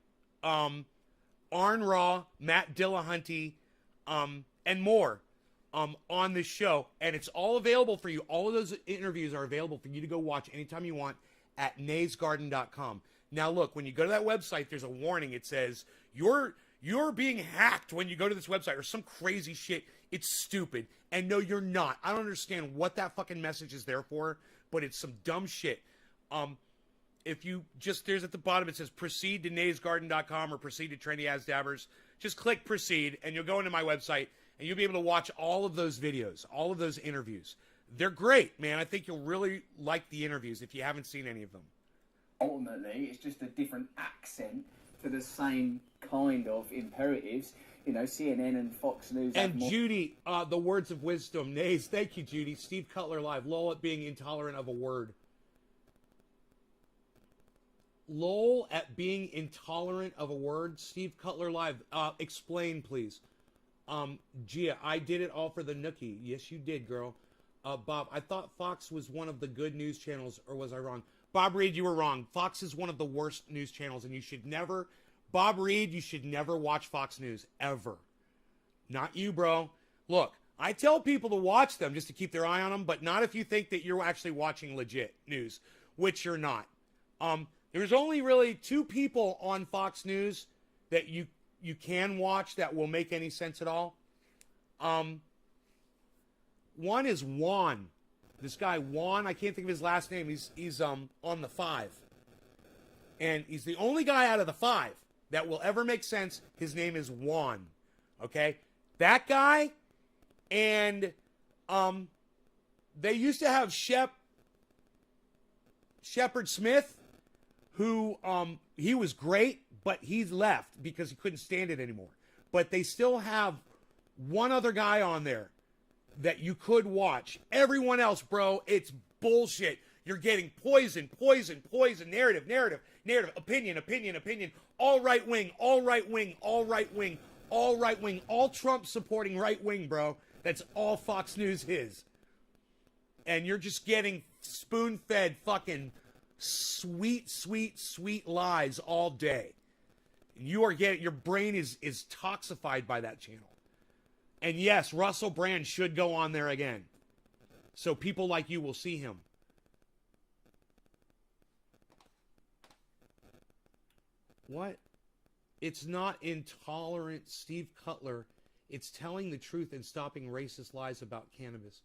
Arn Raw, Matt Dillahunty, and more on this show. And it's all available for you. All of those interviews are available for you to go watch anytime you want at naysgarden.com. Now, look, when you go to that website, there's a warning. It says, you're being hacked when you go to this website or some crazy shit. It's stupid. And no, you're not. I don't understand what that fucking message is there for, but it's some dumb shit. If you just, there's at the bottom, it says proceed to naysgarden.com or proceed to Trendy As Dabbers. Just click proceed and you'll go into my website and you'll be able to watch all of those videos, all of those interviews. They're great, man. I think you'll really like the interviews if you haven't seen any of them. Ultimately, it's just a different accent to the same kind of imperatives. You know, CNN and Fox News. And Judy, the words of wisdom. Nays, thank you, Judy. Steve Cutler Live. Lol at being intolerant of a word. Lol at being intolerant of a word. Steve Cutler Live. Explain, please. Gia, I did it all for the nookie. Yes, you did, girl. Bob, I thought Fox was one of the good news channels, or was I wrong? Bob Reed, you were wrong. Fox is one of the worst news channels, and you should never... Bob Reed, you should never watch Fox News, ever. Not you, bro. Look, I tell people to watch them just to keep their eye on them, but not if you think that you're actually watching legit news, which you're not. There's only really two people on Fox News that you can watch that will make any sense at all. One is Juan. This guy, Juan, I can't think of his last name. He's on the 5. And he's the only guy out of the 5 that will ever make sense. His name is Juan. Okay? That guy, and they used to have Shepard Smith, who he was great, but he's left because he couldn't stand it anymore. But they still have one other guy on there that you could watch. Everyone else, bro, it's bullshit. You're getting poison, narrative, opinion, all right wing, all Trump supporting right wing, bro. That's all Fox News is. And you're just getting spoon-fed fucking sweet lies all day. You are getting, your brain is toxified by that channel. And yes, Russell Brand should go on there again. So people like you will see him. What? It's not intolerant, Steve Cutler. It's telling the truth and stopping racist lies about cannabis.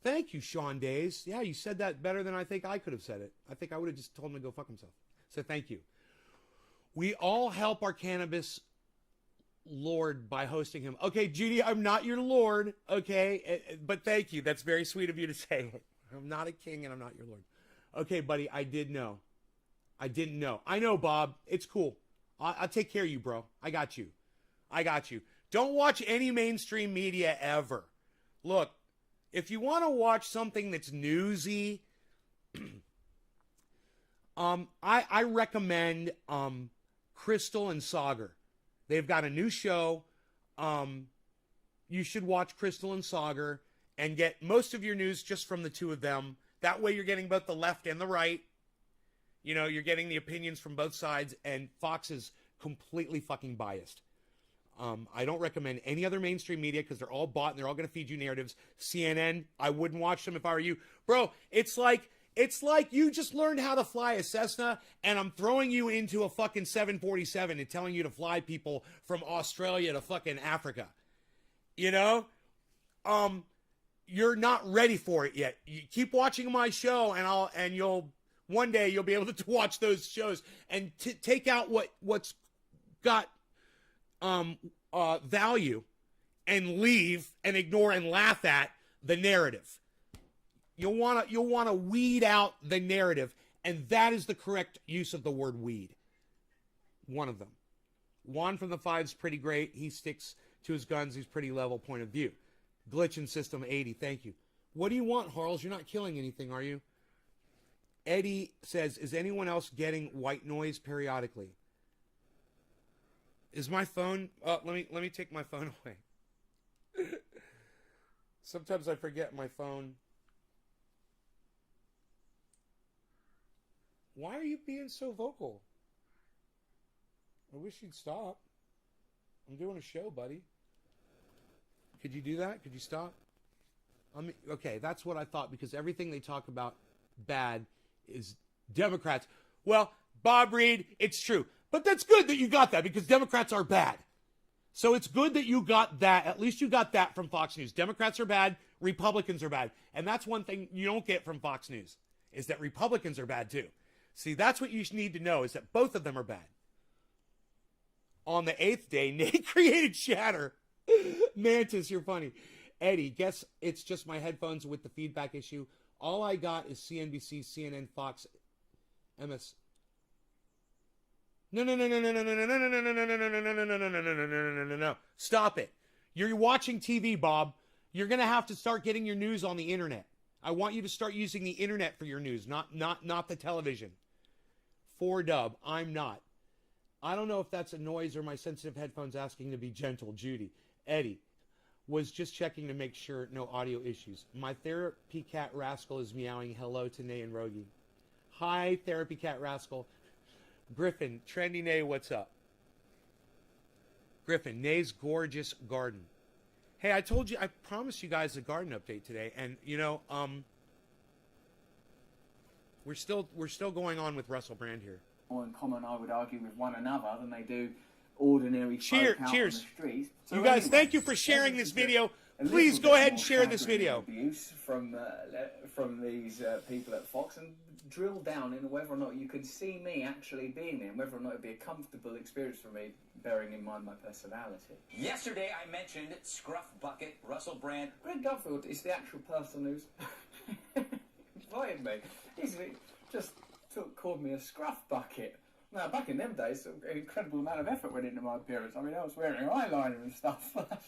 Thank you, Sean Days. Yeah, you said that better than I think I could have said it. I think I would have just told him to go fuck himself. So thank you. We all help our cannabis lord by hosting him. Okay, Judy, I'm not your lord, okay? But thank you. That's very sweet of you to say it. I'm not a king and I'm not your lord. Okay, buddy, I did know. I didn't know. I know, Bob. It's cool. I'll take care of you, bro. I got you. Don't watch any mainstream media ever. Look, if you want to watch something that's newsy, I recommend Crystal and Sagar. They've got a new show. You should watch Crystal and Sagar and get most of your news just from the two of them. That way you're getting both the left and the right. You know, you're getting the opinions from both sides, and Fox is completely fucking biased. I don't recommend any other mainstream media because they're all bought and they're all going to feed you narratives. CNN, I wouldn't watch them if I were you. Bro, it's like you just learned how to fly a Cessna and I'm throwing you into a fucking 747 and telling you to fly people from Australia to fucking Africa. You know? You're not ready for it yet. You keep watching my show and one day you'll be able to watch those shows and take out what's got value and leave and ignore and laugh at the narrative. You'll want to weed out the narrative, and that is the correct use of the word weed. One of them. Juan from the 5's pretty great. He sticks to his guns. He's pretty level point of view. Glitch in System 80, thank you. What do you want, Harles? You're not killing anything, are you? Eddie says, is anyone else getting white noise periodically? Is my phone... let me take my phone away. Sometimes I forget my phone. Why are you being so vocal? I wish you'd stop. I'm doing a show, buddy. Could you do that? Could you stop? Okay, that's what I thought, because everything they talk about bad is Democrats. Well, Bob Reed, it's true. But that's good that you got that, because Democrats are bad. So it's good that you got that. At least you got that from Fox News. Democrats are bad. Republicans are bad. And that's one thing you don't get from Fox News, is that Republicans are bad too. See, that's what you need to know, is that both of them are bad. On the 8th day, Nate created chatter. Mantis, you're funny. Eddie, guess it's just my headphones with the feedback issue. All I got is CNBC, CNN, Fox, MS. No. Stop it. You're watching TV, Bob. You're going to have to start getting your news on the internet. I want you to start using the internet for your news, not the television. 4Dub, I'm not. I don't know if that's a noise or my sensitive headphones asking to be gentle, Judy. Eddie, was just checking to make sure no audio issues. My therapy cat Rascal is meowing hello to Nay and Rogie. Hi, therapy cat Rascal. Griffin, Trendy Nay, what's up? Griffin, Nay's gorgeous garden. Hey, I promised you guys a garden update today, and we're still going on with Russell Brand here. More in common, I would argue, with one another than they do ordinary folk out cheers. on the streets. So you guys, anyway, thank you for sharing this video. Please go ahead and share this video. Abuse from these people at Fox, and drill down into whether or not you can see me actually being there, and whether or not it'd be a comfortable experience for me, bearing in mind my personality. Yesterday I mentioned Scruff Bucket, Russell Brand. Greg Duffield is the actual person who's invited me. He's just called me a scruff bucket. Now, back in them days, an incredible amount of effort went into my appearance. I mean, I was wearing eyeliner and stuff. That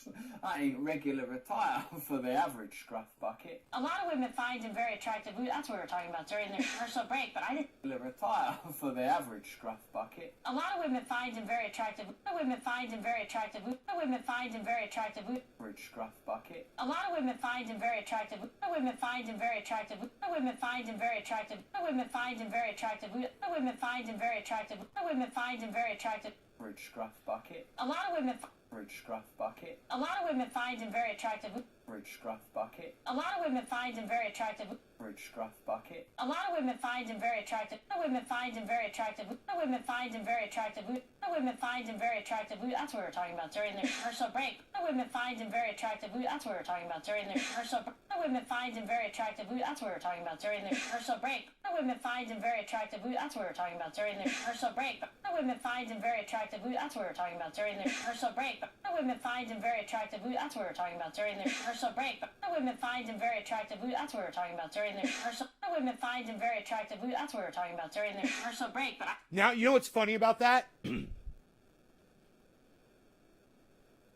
ain't regular attire for the average scruff bucket. A lot of women find him very attractive. That's what we were talking about during the commercial break, but I didn't... Regular attire for the average scruff bucket. A lot of women find him very attractive. Women find him very attractive. Women find him very attractive. Average scruff bucket. A lot of women find him very attractive. Women find him very attractive. Women find him very attractive. Women find him very attractive. Women find him very attractive. Women find him very attractive. Average scruff bucket. A lot of women... Average scruff bucket. A lot of women find him very attractive. Average scruff bucket. A lot of women find him very attractive. Average scruff bucket. A lot of women find him very attractive. Women find him very attractive. Women find him very attractive. Women find him very attractive. That's what we were talking about during the commercial break. Women find him very attractive. That's what we were talking about during the commercial break. Women find him very attractive. That's what we were talking about during the commercial break. Women find him very attractive. That's what we were talking about during the commercial break. Women find him very attractive. That's what we were talking about during the commercial break. Women find him very attractive. That's what we were talking about during the commercial break. Women find him very attractive. That's what we were talking about during the commercial. Women find him very attractive. That's what we were talking about during the commercial break. But Now, you know what's funny about that?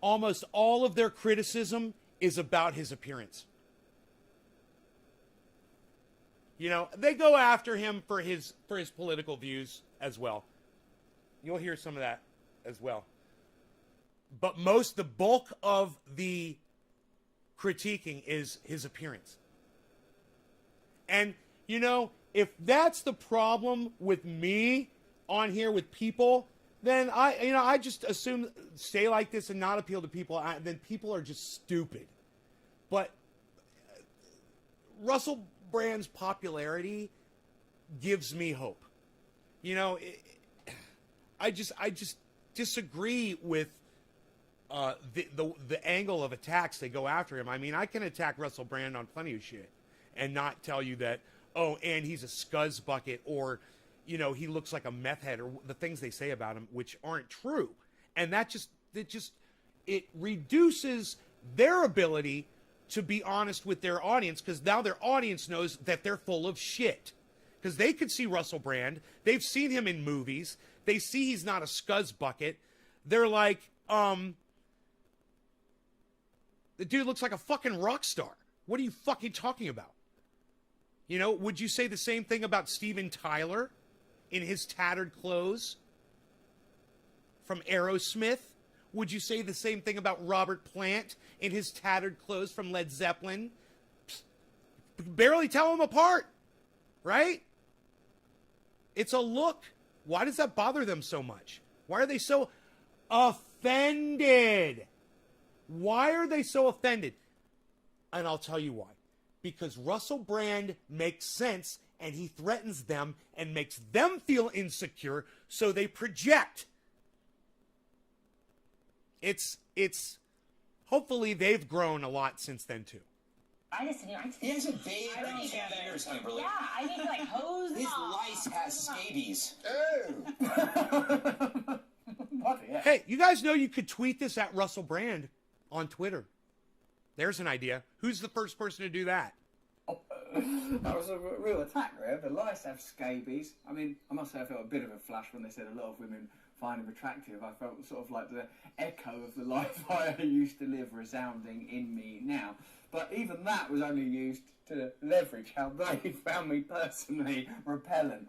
Almost all of their criticism is about his appearance. You know, they go after him for his political views as well. You'll hear some of that as well. But the bulk of the critiquing is his appearance. And, you know, if that's the problem with me on here with people, then I just assume stay like this and not appeal to people. Then people are just stupid. But Russell Brand's popularity gives me hope. You know, I just disagree with the angle of attacks they go after him. I mean, I can attack Russell Brand on plenty of shit and not tell you that, and he's a scuzz bucket, or, you know, he looks like a meth head, or the things they say about him, which aren't true. And it reduces their ability to be honest with their audience, because now their audience knows that they're full of shit. Because they could see Russell Brand. They've seen him in movies. They see he's not a scuzz bucket. They're like, the dude looks like a fucking rock star. What are you fucking talking about? You know, would you say the same thing about Steven Tyler in his tattered clothes from Aerosmith? Would you say the same thing about Robert Plant in his tattered clothes from Led Zeppelin? Barely tell them apart, right? It's a look. Why does that bother them so much? Why are they so offended? Why are they so offended? And I'll tell you why. Because Russell Brand makes sense, and he threatens them and makes them feel insecure, so they project. It's hopefully they've grown a lot since then too. He hasn't bathed in 2 years, Kimberly. Yeah, I need to like hose them His off. lice has scabies. What? Yeah. Hey, you guys know you could tweet this at Russell Brand on Twitter. There's an idea. Who's the first person to do that? That was a real attack there. The lice have scabies. I mean, I must say I felt a bit of a flash when they said a lot of women find him attractive. I felt sort of like the echo of the life I used to live resounding in me now. But even that was only used to leverage how they found me personally repellent.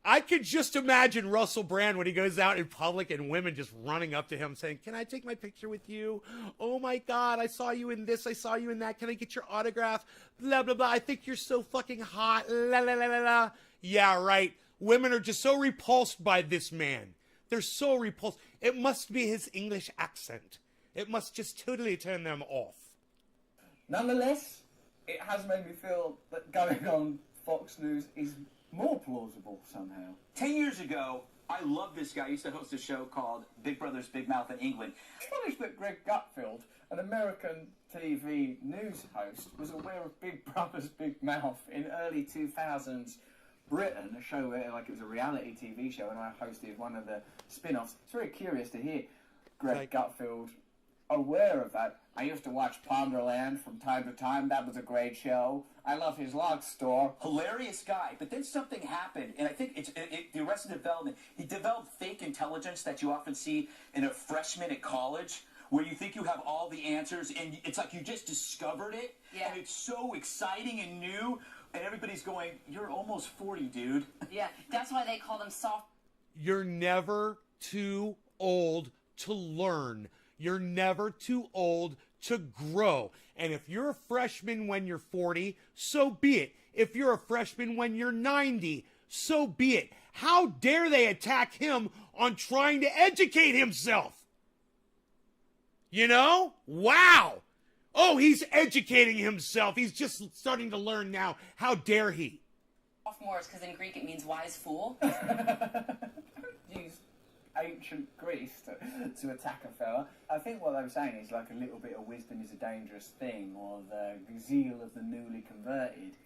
I could just imagine Russell Brand when he goes out in public and women just running up to him saying, "Can I take my picture with you? Oh my God, I saw you in this, I saw you in that. Can I get your autograph? Blah, blah, blah. I think you're so fucking hot. La, la, la, la, la." Yeah, right. Women are just so repulsed by this man. They're so repulsed. It must be his English accent. It must just totally turn them off. Nonetheless, it has made me feel that going on Fox News is more plausible somehow. 10 years ago, I loved this guy. He used to host a show called Big Brother's Big Mouth in England. Astonished that Greg Gutfield, an American TV news host, was aware of Big Brother's Big Mouth in early 2000s Britain, a show where like it was a reality TV show, and I hosted one of the spin-offs. It's very curious to hear Greg Gutfield aware of that. I used to watch Ponderland from time to time. That was a great show. I love his log store. Hilarious guy. But then something happened, and I think the Arrested Development, he developed fake intelligence that you often see in a freshman at college, where you think you have all the answers, and it's like you just discovered it, and it's so exciting and new, and everybody's going, "You're almost 40, dude." Yeah, that's why they call them soft. You're never too old to learn. You're never too old to grow. And if you're a freshman when you're 40, so be it. If you're a freshman when you're 90, so be it. How dare they attack him on trying to educate himself? You know? Wow. Oh, he's educating himself. He's just starting to learn now. How dare he? Sophomores, because in Greek it means wise fool. Use ancient Greece to attack a fella. I think what they were saying is like a little bit of wisdom is a dangerous thing, or the zeal of the newly converted.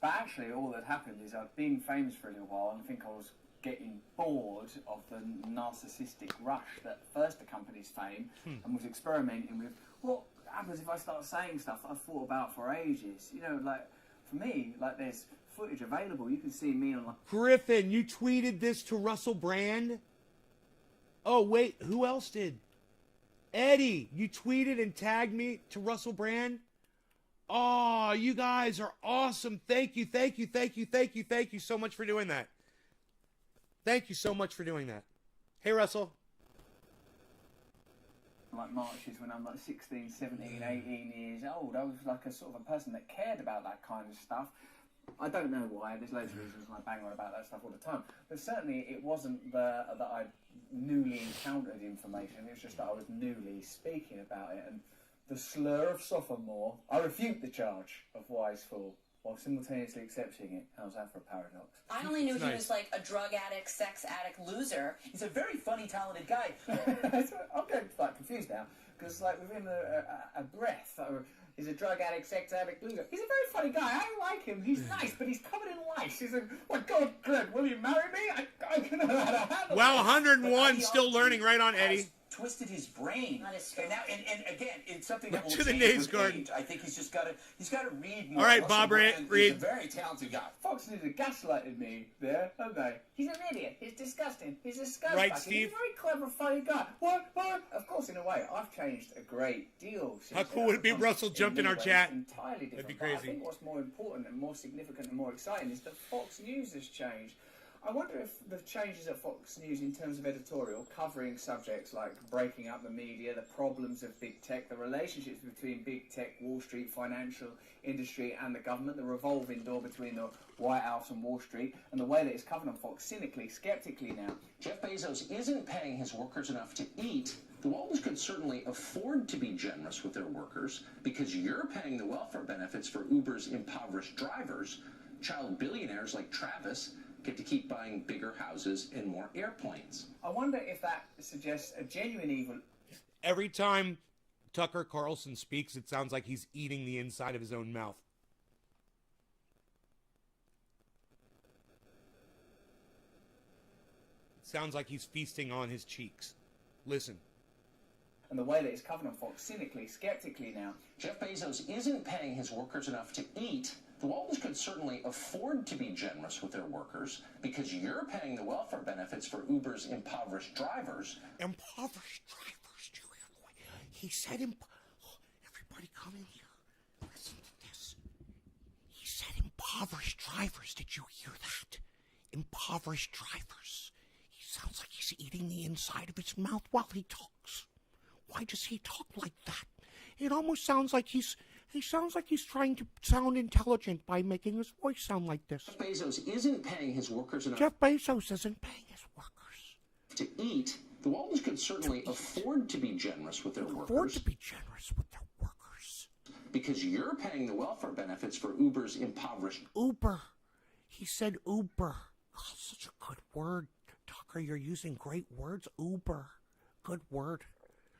But actually all that happened is I'd been famous for a little while, and I think I was getting bored of the narcissistic rush that first accompanies fame, and was experimenting with what happens if I start saying stuff that I've thought about for ages. You know, like, for me, like, there's footage available. You can see me on, like... Griffin, you tweeted this to Russell Brand? Oh, wait, who else did? Eddie, you tweeted and tagged me to Russell Brand? Oh, you guys are awesome. Thank you, thank you, thank you, thank you, thank you so much for doing that. Thank you so much for doing that. Hey, Russell. Like marches when I'm like 16, 17, 18 years old. I was like a sort of a person that cared about that kind of stuff. I don't know why. There's loads of reasons, and I bang on about that stuff all the time. But certainly it wasn't that I newly encountered information. It was just that I was newly speaking about it. And the slur of sophomore, I refute the charge of wise fool, while simultaneously accepting it. How's that for a paradox? I only knew he was like a drug addict, sex addict, loser. He's a very funny, talented guy. I'm getting like confused now, because like within a breath, he's a drug addict, sex addict, loser. He's a very funny guy. I like him. He's nice, but he's covered in lice. He's like, "Oh my God, Greg, will you marry me? I can know how to handle Wow, this." 101 still learning right on Eddie. twisted his brain. That is true. And now, and again, it's something that will To the change Nays with Garden. age. I think he's got to read more. All right, Russell Bob Brand Reed. is a very talented guy. Fox News have gaslighted me there, haven't they? He's an idiot. He's disgusting. He's a scumbag. Right, He's Steve? a very clever, funny guy. What? Of course, in a way, I've changed a great deal. Since How cool would it be if Russell jumped in our many ways, chat? Entirely different. That'd be But I crazy. think what's more important and more significant and more exciting is that Fox News has changed. I wonder if the changes at Fox News in terms of editorial, covering subjects like breaking up the media, the problems of big tech, the relationships between big tech, Wall Street, financial industry and the government, the revolving door between the White House and Wall Street, and the way that it's covered on Fox, cynically, skeptically now. Jeff Bezos isn't paying his workers enough to eat. The Waltons could certainly afford to be generous with their workers because you're paying the welfare benefits for Uber's impoverished drivers. Child billionaires like Travis get to keep buying bigger houses and more airplanes. I wonder if that suggests a genuine evil. Every time Tucker Carlson speaks, it sounds like he's eating the inside of his own mouth. It sounds like he's feasting on his cheeks. Listen. And the way that it's covered on Fox, cynically, skeptically now. Jeff Bezos isn't paying his workers enough to eat. The Waltons could certainly afford to be generous with their workers because you're paying the welfare benefits for Uber's impoverished drivers. Impoverished drivers, Julia. He said everybody come in here. Listen to this. He said impoverished drivers. Did you hear that? Impoverished drivers. He sounds like he's eating the inside of his mouth while he talks. Why does he talk like that? It almost sounds like he sounds like he's trying to sound intelligent by making his voice sound like this. Jeff Bezos isn't paying his workers enough Jeff Bezos isn't paying his workers to eat. The Waltons could certainly afford to be generous with their afford workers to be generous with their workers. because you're paying the welfare benefits for Uber's impoverished Uber. He said Uber. Oh, such a good word. Tucker, you're using great words. Uber. Good word.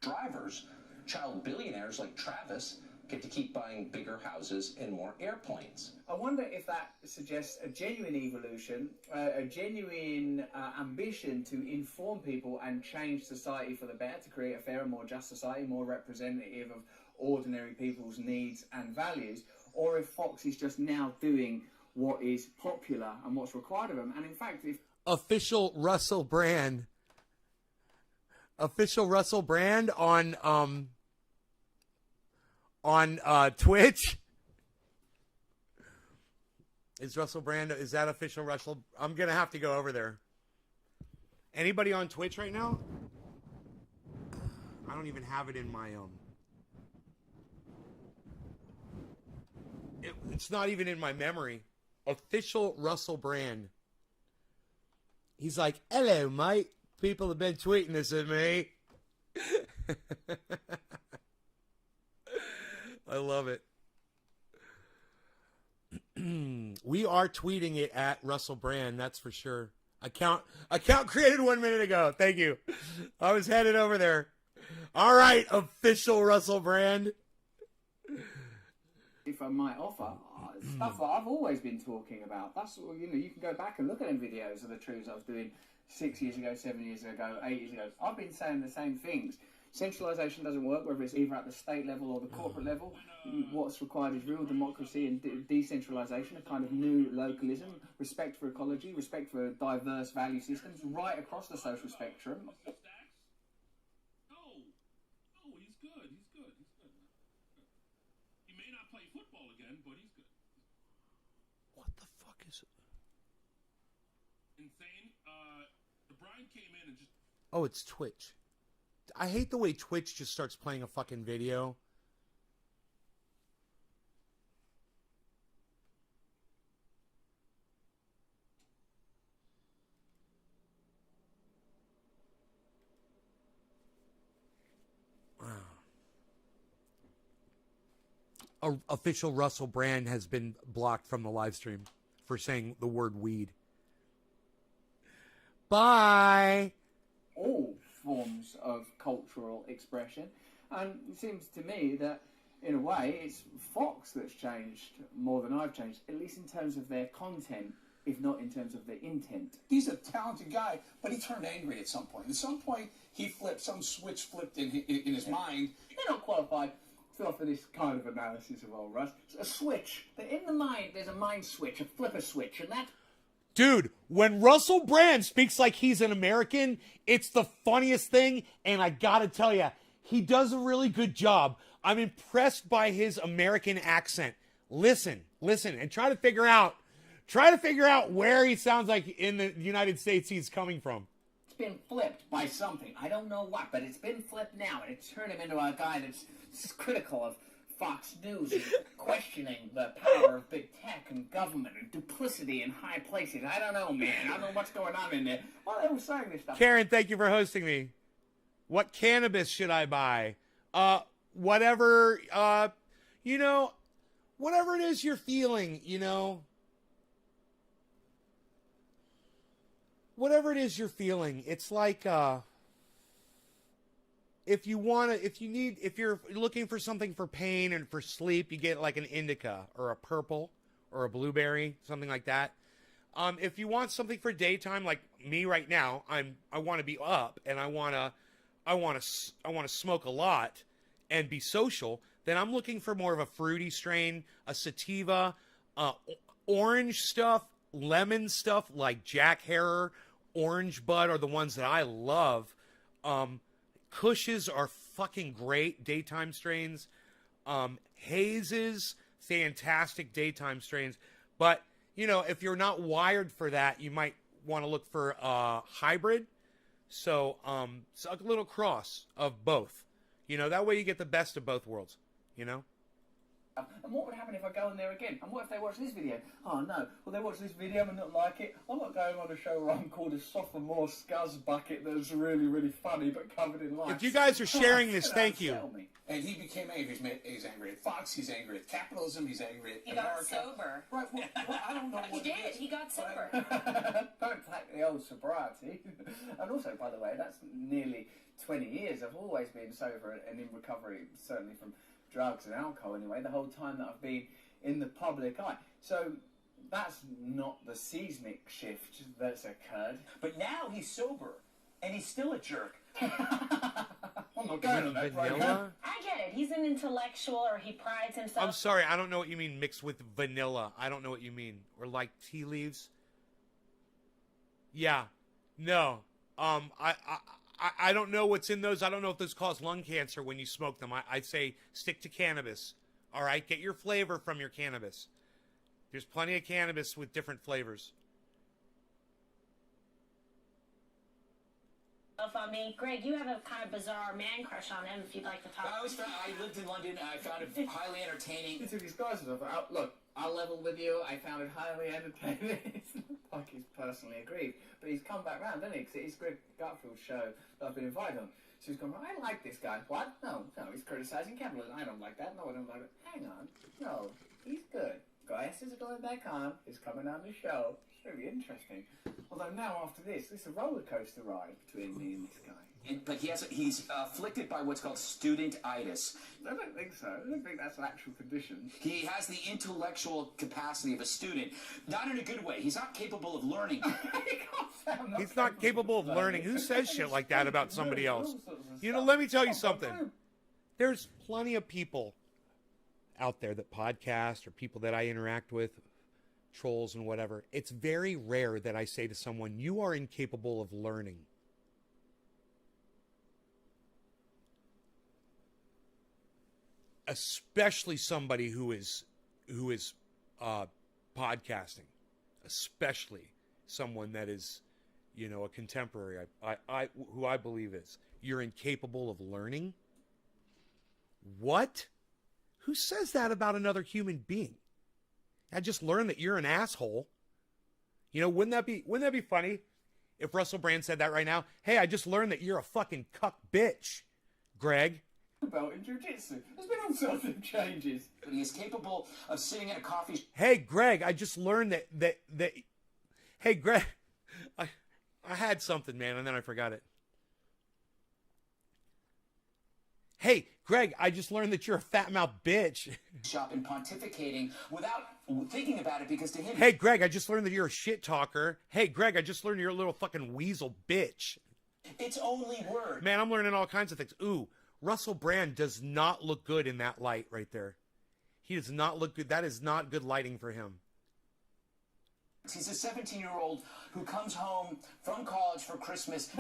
drivers. Child billionaires like Travis get to keep buying bigger houses and more airplanes. I wonder if that suggests a genuine evolution, a genuine ambition to inform people and change society for the better, to create a fairer, more just society, more representative of ordinary people's needs and values, or if Fox is just now doing what is popular and what's required of them. And in fact, if Official Russell Brand on Twitch. Is Russell Brand, is that official Russell? I'm going to have to go over there. Anybody on Twitch right now? I don't even have it in my it's not even in my memory. Official Russell Brand. He's like, hello, mate. People have been tweeting this at me. I love it. We are tweeting it at Russell Brand, that's for sure. Account created 1 minute ago. Thank you. I was headed over there. All right, official Russell Brand. If I might offer, stuff that I've always been talking about. That's, you can go back and look at them videos of the truths I was doing 6 years ago, 7 years ago, 8 years ago. I've been saying the same things. Centralisation doesn't work, whether it's either at the state level or the corporate level. What's required is real democracy and decentralisation, a kind of new localism, respect for ecology, respect for diverse value systems, right across the social spectrum. No, he's good. He may not play football again, but he's good. What the fuck is it? Insane. The Brian came in and just. Oh, it's Twitch. I hate the way Twitch just starts playing a fucking video. Official Russell Brand has been blocked from the live stream for saying the word weed. Bye. All forms of cultural expression, and it seems to me that in a way it's Fox that's changed more than I've changed, at least in terms of their content if not in terms of the intent. He's a talented guy, but he turned angry at some point. At some point, he flipped, some switch flipped in his mind. They're not qualified for this kind of analysis of old Russ. It's a switch. In the mind, there's a mind switch, a flipper switch, and that... Dude, when Russell Brand speaks like he's an American, it's the funniest thing, and I gotta tell you, he does a really good job. I'm impressed by his American accent. Listen, and try to figure out where he sounds like in the United States he's coming from. It's been flipped by something. I don't know what, but it's been flipped now, and it's turned him into a guy that's critical of Fox News and questioning the power of big tech and government and duplicity in high places. I don't know, man. I don't know what's going on in there. Well, they were saying this stuff. Karen, thank you for hosting me. What cannabis should I buy? Whatever, whatever it is you're feeling, Whatever it is you're feeling, it's like, if you're looking for something for pain and for sleep, you get like an indica or a purple or a blueberry, something like that. If you want something for daytime, like me right now, I want to be up and I want to smoke a lot and be social, then I'm looking for more of a fruity strain, a sativa, orange stuff, lemon stuff like Jack Herer, Orange Bud are the ones that I love. Kushes are fucking great daytime strains. Hazes, fantastic daytime strains. But, if you're not wired for that, you might want to look for a hybrid. So, it's a little cross of both. That way you get the best of both worlds, And what would happen if I go in there again? And what if they watch this video? Oh no, well they watch this video and not like it. I'm not going on a show where I'm called a sophomore scuzz bucket that's really, really funny but covered in lies. If you guys are sharing this, thank you. And he became angry. He's angry at Fox. He's angry at capitalism. He's angry at He America. got sober. Right. Well, I don't know what He it did. is. He got sober. Don't attack the old sobriety. And also, by the way, that's nearly 20 years. I've always been sober and in recovery, certainly from drugs and alcohol anyway, the whole time that I've been in the public eye. So that's not the seismic shift that's occurred. But now he's sober, and he's still a jerk. I'm not going on that program. Vanilla? I get it. He's an intellectual, or he prides himself. I'm sorry, I don't know what you mean mixed with vanilla. I don't know what you mean. Or like tea leaves. Yeah. No. I don't know what's in those. I don't know if those cause lung cancer when you smoke them. I'd say stick to cannabis. All right? Get your flavor from your cannabis. There's plenty of cannabis with different flavors. On me, Greg, you have a kind of bizarre man crush on him. If you'd like to talk. I lived in London, and I found it highly entertaining. He took his glasses off. Look, I'll level with you. I found it highly entertaining. It's not like he's personally aggrieved, but he's come back round, hasn't he? Because it's Greg Garfield's show that I've been invited on. So he's gone, I like this guy. What? No, he's criticising capitalism. I don't like that. No, I don't like it. Hang on. No, he's good. Glasses are going back on. He's coming on the show. It's very interesting. Although now after this is a roller coaster ride between me and this guy. But he's afflicted by what's called student-itis. I don't think so. I don't think that's an actual condition. He has the intellectual capacity of a student, not in a good way. He's not capable of learning. He's not capable of learning. Who says shit like that about somebody else? Let me tell you something. There's plenty of people out there that podcast or people that I interact with, trolls and whatever. It's very rare that I say to someone, you are incapable of learning. Especially somebody who is podcasting, especially someone that is, a contemporary. Who I believe is, you're incapable of learning. What? Who says that about another human being? I just learned that you're an asshole. Wouldn't that be funny if Russell Brand said that right now? Hey, I just learned that you're a fucking cuck bitch, Greg. About in jiu-jitsu. There's been all sorts of changes. But he is capable of sitting in a coffee... Hey, Greg, I just learned that... Hey, Greg, I had something, man, and then I forgot it. Hey, Greg, I just learned that you're a fat mouth bitch. Shop and pontificating without thinking about it, because to him... Hey, Greg, I just learned that you're a shit talker. Hey, Greg, I just learned you're a little fucking weasel bitch. It's only word. Man, I'm learning all kinds of things. Ooh, Russell Brand does not look good in that light right there. He does not look good. That is not good lighting for him. He's a 17-year-old who comes home from college for Christmas.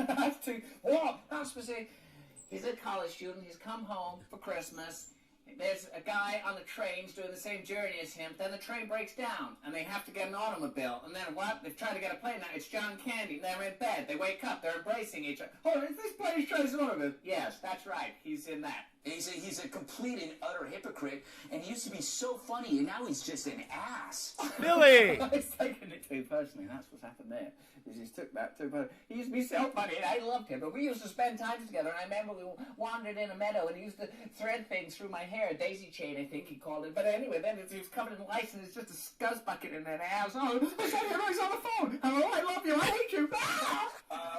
He's a college student. He's come home for Christmas. There's a guy on the train doing the same journey as him. Then the train breaks down, and they have to get an automobile. And then what? They've tried to get a plane now. It's John Candy. They're in bed. They wake up. They're embracing each other. Oh, is this British Trace automobile? Yes, that's right. He's in that. He's a complete and utter hypocrite, and he used to be so funny, and now he's just an ass. Billy! He's taken it too personally. That's what's happened there. He just took that too personally. He used to be so funny, and I loved him. But we used to spend time together, and I remember we wandered in a meadow, and he used to thread things through my hair, a daisy chain, I think he called it. But anyway, then he was covered in lice, and it's just a scuzz bucket in there. I was, I saw your voice on the phone. Oh, I love you. I hate you.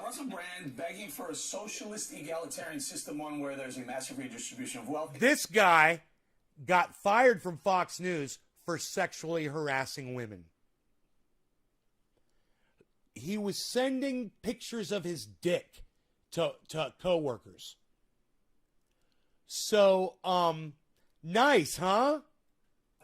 Russell Brand begging for a socialist egalitarian system, one where there's a massive redistribution of wealth. This guy got fired from Fox News for sexually harassing women. He was sending pictures of his dick to coworkers. So, nice, huh?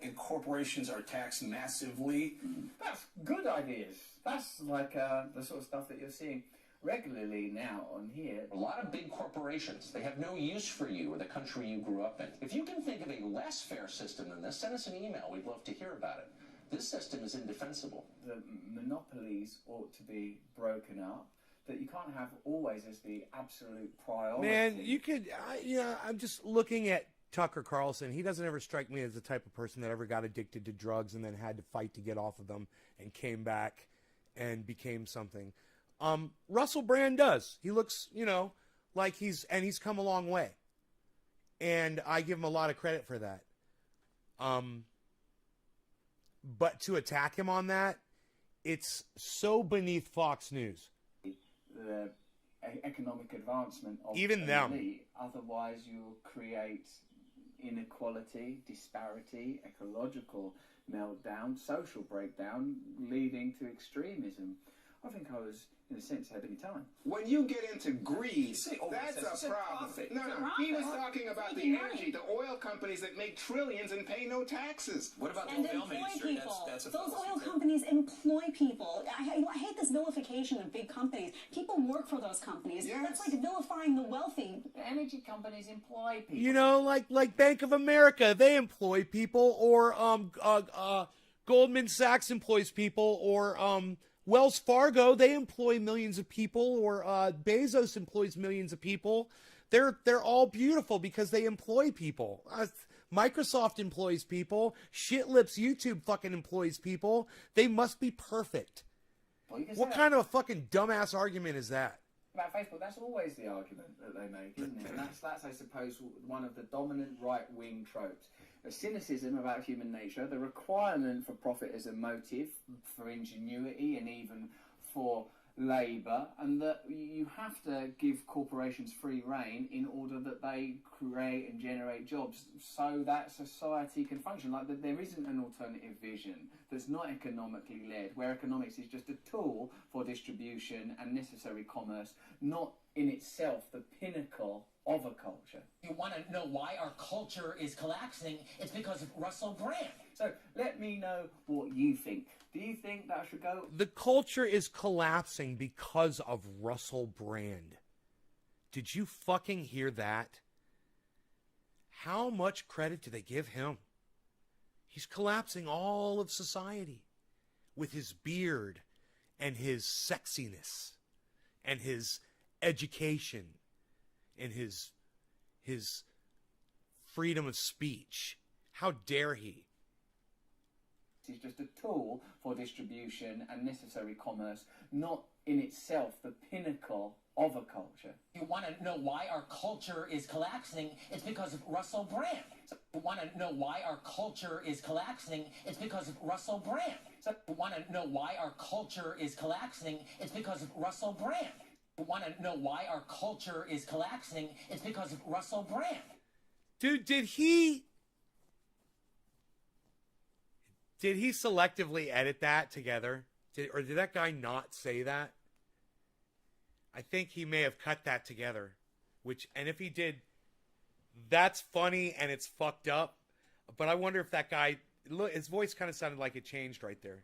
And corporations are taxed massively. That's good ideas. That's like the sort of stuff that you're seeing regularly now on here. A lot of big corporations, they have no use for you or the country you grew up in. If you can think of a less fair system than this, send us an email. We'd love to hear about it. This system is indefensible. The monopolies ought to be broken up. That you can't have always as the absolute priority. Man, you could, I'm just looking at Tucker Carlson. He doesn't ever strike me as the type of person that ever got addicted to drugs and then had to fight to get off of them and came back and became something. Russell Brand does. He looks, like he's come a long way. And I give him a lot of credit for that. But to attack him on that, it's so beneath Fox News. The economic advancement of even them. Elite. Otherwise, you'll create inequality, disparity, ecological meltdown, social breakdown, leading to extremism. I think I was, in a sense, ahead of my time. When you get into greed, that's a problem. Profit. No, he was talking about the energy, the oil companies that make trillions and pay no taxes. What about and the oil employ ministry? people. That's a Those fallacy, oil too. companies employ people. I hate this vilification of big companies. People work for those companies. Yes. That's like vilifying the wealthy. The energy companies employ people. Like Bank of America, they employ people, or Goldman Sachs employs people, or Wells Fargo, they employ millions of people, or Bezos employs millions of people. They're all beautiful because they employ people. Microsoft employs people. Shitlips YouTube fucking employs people. They must be perfect. Well, What kind of a fucking dumbass argument is that? About Facebook, that's always the argument that they make, isn't it? And that's I suppose, one of the dominant right-wing tropes. A cynicism about human nature, the requirement for profit as a motive, for ingenuity, and even for labour, and that you have to give corporations free rein in order that they create and generate jobs so that society can function. Like that, there isn't an alternative vision that's not economically led, where economics is just a tool for distribution and necessary commerce, not in itself the pinnacle of a culture. You want to know why our culture is collapsing? It's because of Russell Brand. So let me know what you think. Do you think that should go? The culture is collapsing because of Russell Brand. Did you fucking hear that? How much credit do they give him? He's collapsing all of society with his beard and his sexiness and his education and his freedom of speech. How dare he? It's just a tool for distribution and necessary commerce, not in itself the pinnacle of a culture. You want to know why our culture is collapsing? It's because of Russell Brand. You want to know why our culture is collapsing? It's because of Russell Brand. You want to know why our culture is collapsing? It's because of Russell Brand. You want to know why our culture is collapsing? It's because of Russell Brand. Dude, did he selectively edit that together? Or did that guy not say that? I think he may have cut that together. And if he did, that's funny and it's fucked up. But I wonder if that guy, look, his voice kind of sounded like it changed right there.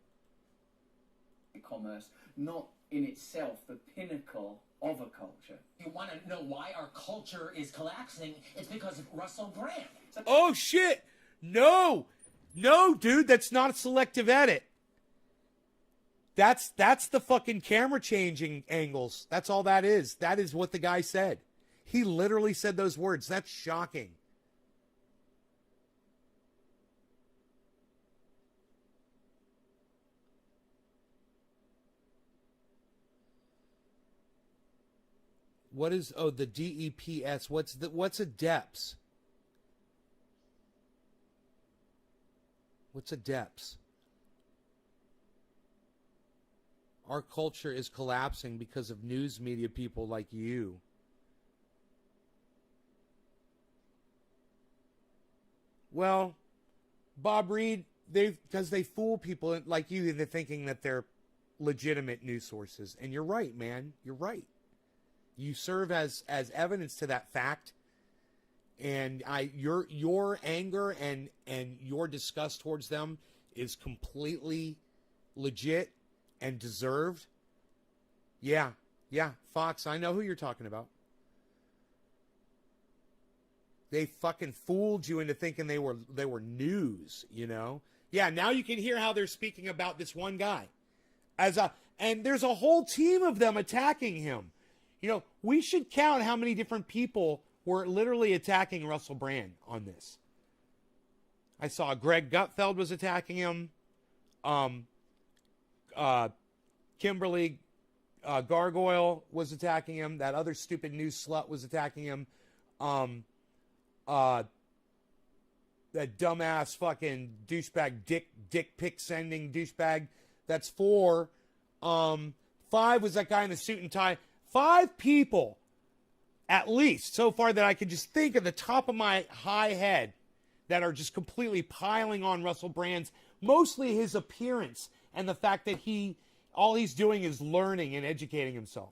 Commerce, not in itself the pinnacle of a culture. You want to know why our culture is collapsing? It's because of Russell Brand. Oh, shit! No! No, dude, that's not a selective edit. That's the fucking camera changing angles. That's all that is. That is what the guy said. He literally said those words. That's shocking. What is the DEPS? What's a DEPS? What's a DEPS? Our culture is collapsing because of news media people like you. Well, Bob Reed, because they fool people like you into thinking that they're legitimate news sources. And you're right, man. You're right. You serve as evidence to that fact. And your anger and your disgust towards them is completely legit and deserved. Yeah, Fox, I know who you're talking about. They fucking fooled you into thinking they were news, you know? Yeah, now you can hear how they're speaking about this one guy. And there's a whole team of them attacking him. You know, we should count how many different people were literally attacking Russell Brand on this. I saw Greg Gutfeld was attacking him. Kimberly Gargoyle was attacking him. That other stupid news slut was attacking him. That dumbass fucking douchebag dick pic sending douchebag. That's 4. 5 was that guy in the suit and tie. 5 people, at least, so far that I can just think at the top of my high head that are just completely piling on Russell Brand's, mostly his appearance and the fact that all he's doing is learning and educating himself.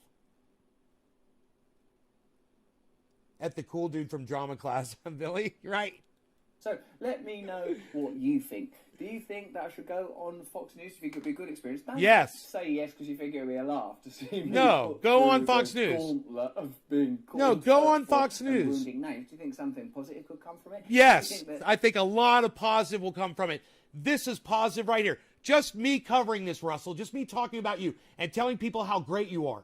At the cool dude from drama class, Billy, right? So let me know what you think. Do you think that I should go on Fox News? Do you think it would be a good experience? Don't yes. Say yes because you think it would be a laugh to see me. No, go on Fox News. No, go on Fox News. Do you think something positive could come from it? Yes, I think a lot of positive will come from it. This is positive right here. Just me covering this, Russell, just me talking about you and telling people how great you are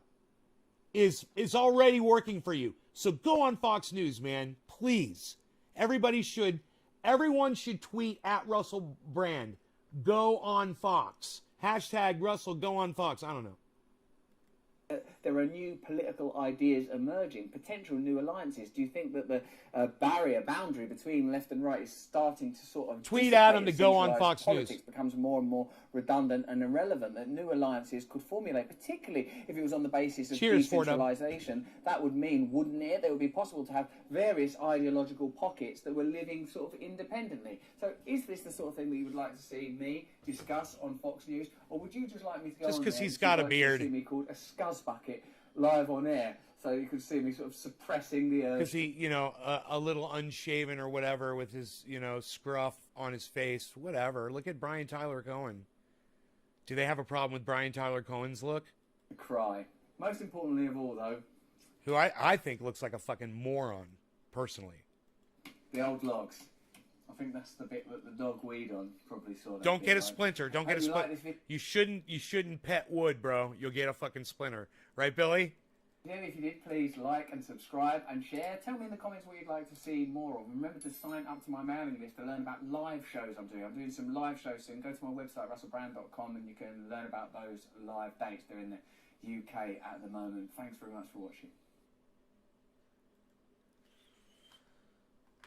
is already working for you. So go on Fox News, man, please. Everyone should tweet at Russell Brand. Go on Fox. # Russell, go on Fox. I don't know. There are new political ideas emerging, potential new alliances. Do you think that the boundary between left and right is starting to sort of tweet at him to go on Fox News? Politics becomes more and more redundant and irrelevant. That new alliances could formulate, particularly if it was on the basis of decentralization. That would mean, wouldn't it, that it would be possible to have various ideological pockets that were living sort of independently. So, is this the sort of thing that you would like to see me discuss on Fox News, or would you just like me to go just on because there he's got a beard? See me called a scuzz bucket live on air, so you could see me sort of suppressing the urge. Because he, a little unshaven or whatever with his, scruff on his face, whatever. Look at Brian Tyler Cohen. Do they have a problem with Brian Tyler Cohen's look? Cry. Most importantly of all, though, who I think looks like a fucking moron, personally. The old logs. I think that's the bit that the dog weed on probably saw. Don't get a splinter. Don't get a splinter. You shouldn't pet wood, bro. You'll get a fucking splinter. Right, Billy? Yeah, if you did, please like and subscribe and share. Tell me in the comments what you'd like to see more of. Remember to sign up to my mailing list to learn about live shows I'm doing. I'm doing some live shows soon. Go to my website, russellbrand.com, and you can learn about those live dates. They're in the UK at the moment. Thanks very much for watching.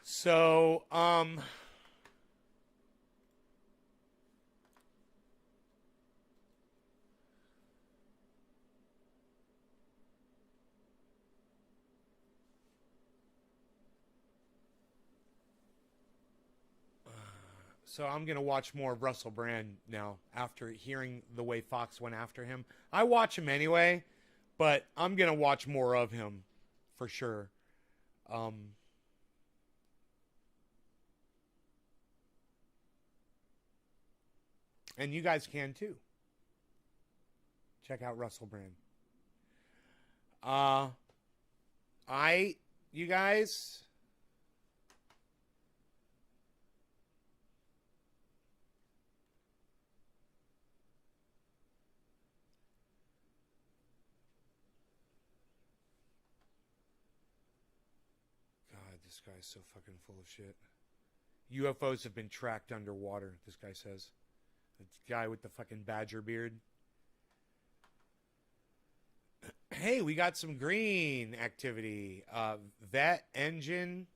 So, So I'm going to watch more of Russell Brand now after hearing the way Fox went after him. I watch him anyway, but I'm going to watch more of him for sure. And you guys can too. Check out Russell Brand. You guys, God, this guy's so fucking full of shit. UFOs have been tracked underwater, this guy says. The guy with the fucking badger beard. Hey, we got some green activity. Vet engine.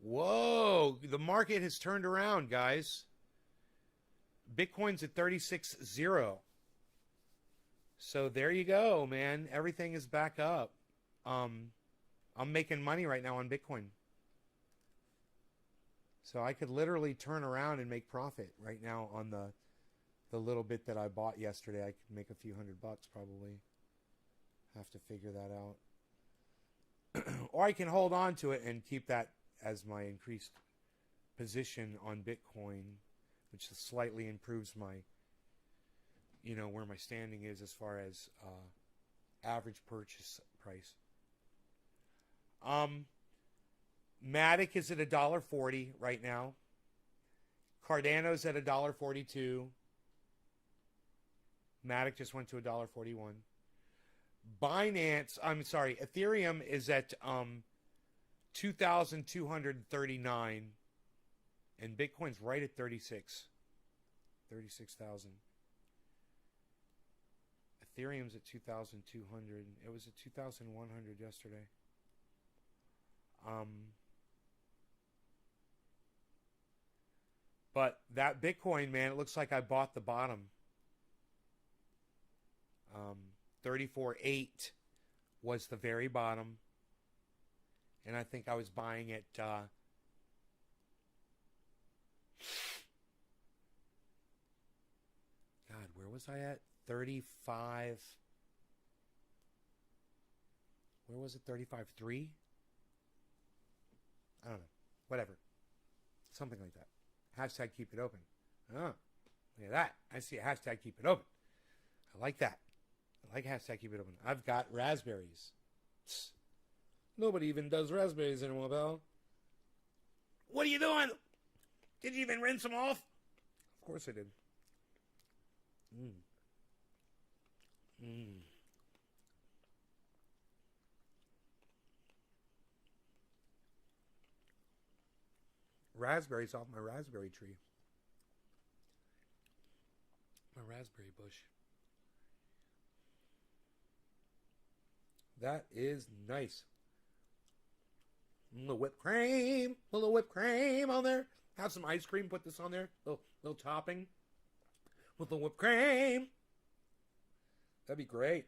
Whoa, the market has turned around, guys. Bitcoin's at 36.0. So there you go, man. Everything is back up. I'm making money right now on Bitcoin. So I could literally turn around and make profit right now on the little bit that I bought yesterday. I could make a few $100 probably. Have to figure that out. Or I can hold on to it and keep that as my increased position on Bitcoin, which slightly improves my, where my standing is as far as average purchase price. Matic is at $1.40 right now. Cardano's at $1.42. Matic just went to $1.41. Ethereum is at 2,239, and Bitcoin's right at 36,000. Ethereum's at 2,200. It was at 2,100 yesterday. But that Bitcoin, man, it looks like I bought the bottom. 34.8 was the very bottom. And I think I was buying it God, where was I at? 35. Where was it? 35.3? I don't know. Whatever. Something like that. Hashtag keep it open. Oh, look at that. I see a hashtag keep it open. I like that. I like hashtag keep it open. I've got raspberries. Psst. Nobody even does raspberries anymore, pal. What are you doing? Did you even rinse them off? Of course I did. Raspberries off my raspberry tree. My raspberry bush. That is nice. A little whipped cream. A little whipped cream on there. Have some ice cream. Put this on there. Little topping. With the whipped cream. That'd be great.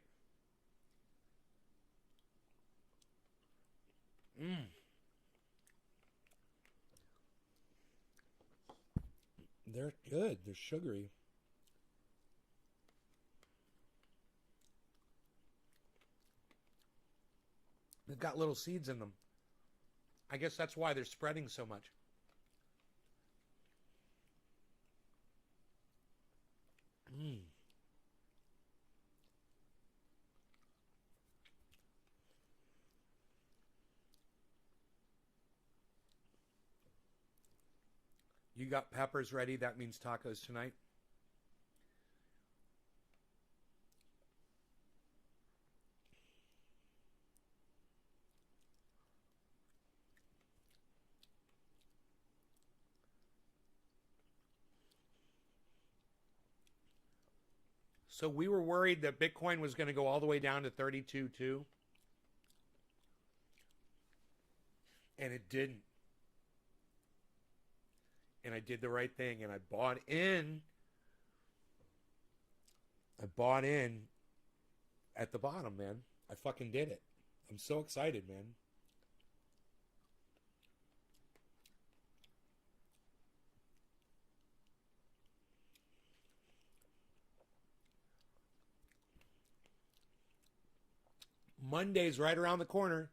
They're good. They're sugary. They've got little seeds in them. I guess that's why they're spreading so much. You got peppers ready. That means tacos tonight. So we were worried that Bitcoin was going to go all the way down to 32.2. And it didn't. And I did the right thing, and I bought in. I bought in at the bottom, man. I fucking did it. I'm so excited, man. Monday's right around the corner.